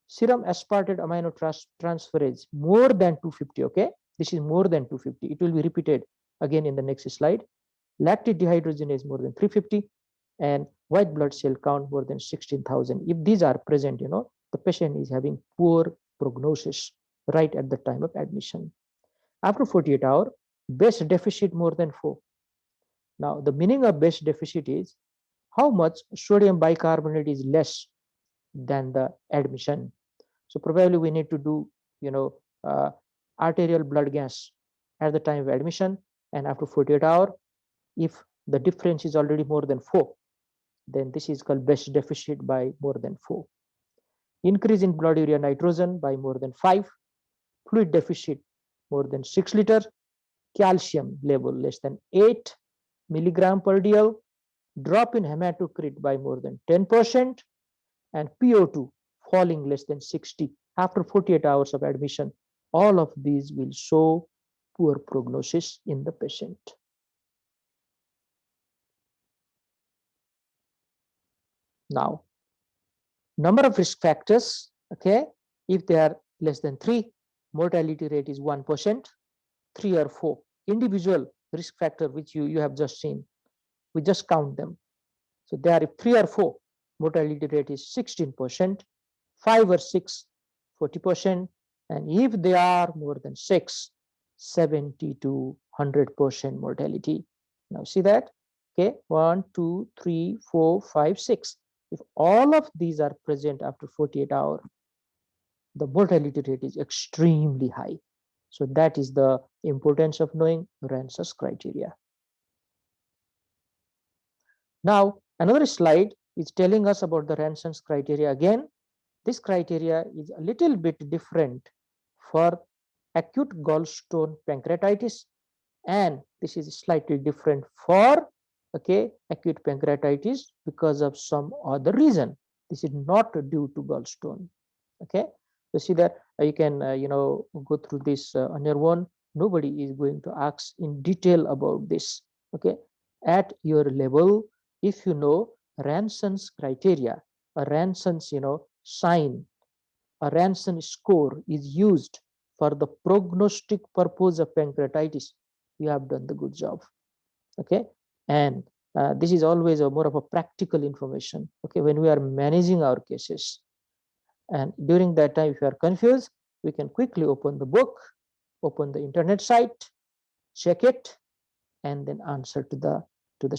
Speaker 1: serum aspartate aminotransferase more than 250, okay? This is more than 250. It will be repeated again in the next slide. Lactate dehydrogenase more than 350, and white blood cell count more than 16,000. If these are present, the patient is having poor prognosis right at the time of admission. After 48 hours, base deficit more than 4. Now, the meaning of base deficit is how much sodium bicarbonate is less than the admission. So probably we need to do, arterial blood gas at the time of admission, and after 48 hours, if the difference is already more than 4, then this is called base deficit by more than 4. Increase in blood urea nitrogen by more than 5, fluid deficit more than 6 liters, calcium level less than 8 milligram per dl, drop in hematocrit by more than 10%, and PO2 falling less than 60 after 48 hours of admission. All of these will show poor prognosis in the patient. Now, number of risk factors, okay, if they are less than 3, mortality rate is 1%, 3 or 4. Individual risk factor which you have just seen, we just count them. So there are 3 or 4, mortality rate is 16%, 5 or 6, 40%, and if they are more than 6, 70 to 100% mortality. Now see that, okay, 1, 2, 3, 4, 5, 6. If all of these are present after 48 hours, the mortality rate is extremely high. So that is the importance of knowing Ransor's criteria. Now, another slide is telling us about the Ranson's criteria again. This criteria is a little bit different for acute gallstone pancreatitis, and this is slightly different for acute pancreatitis because of some other reason. This is not due to gallstone. Okay, so see that you can go through this on your own. Nobody is going to ask in detail about this. Okay, at your level, if you know Ranson's criteria, a Ranson's sign, a Ranson score is used for the prognostic purpose of pancreatitis, you have done the good job. Okay, and this is always more of a practical information. Okay, when we are managing our cases, and during that time, if you are confused, we can quickly open the book, open the internet site, check it, and then answer to the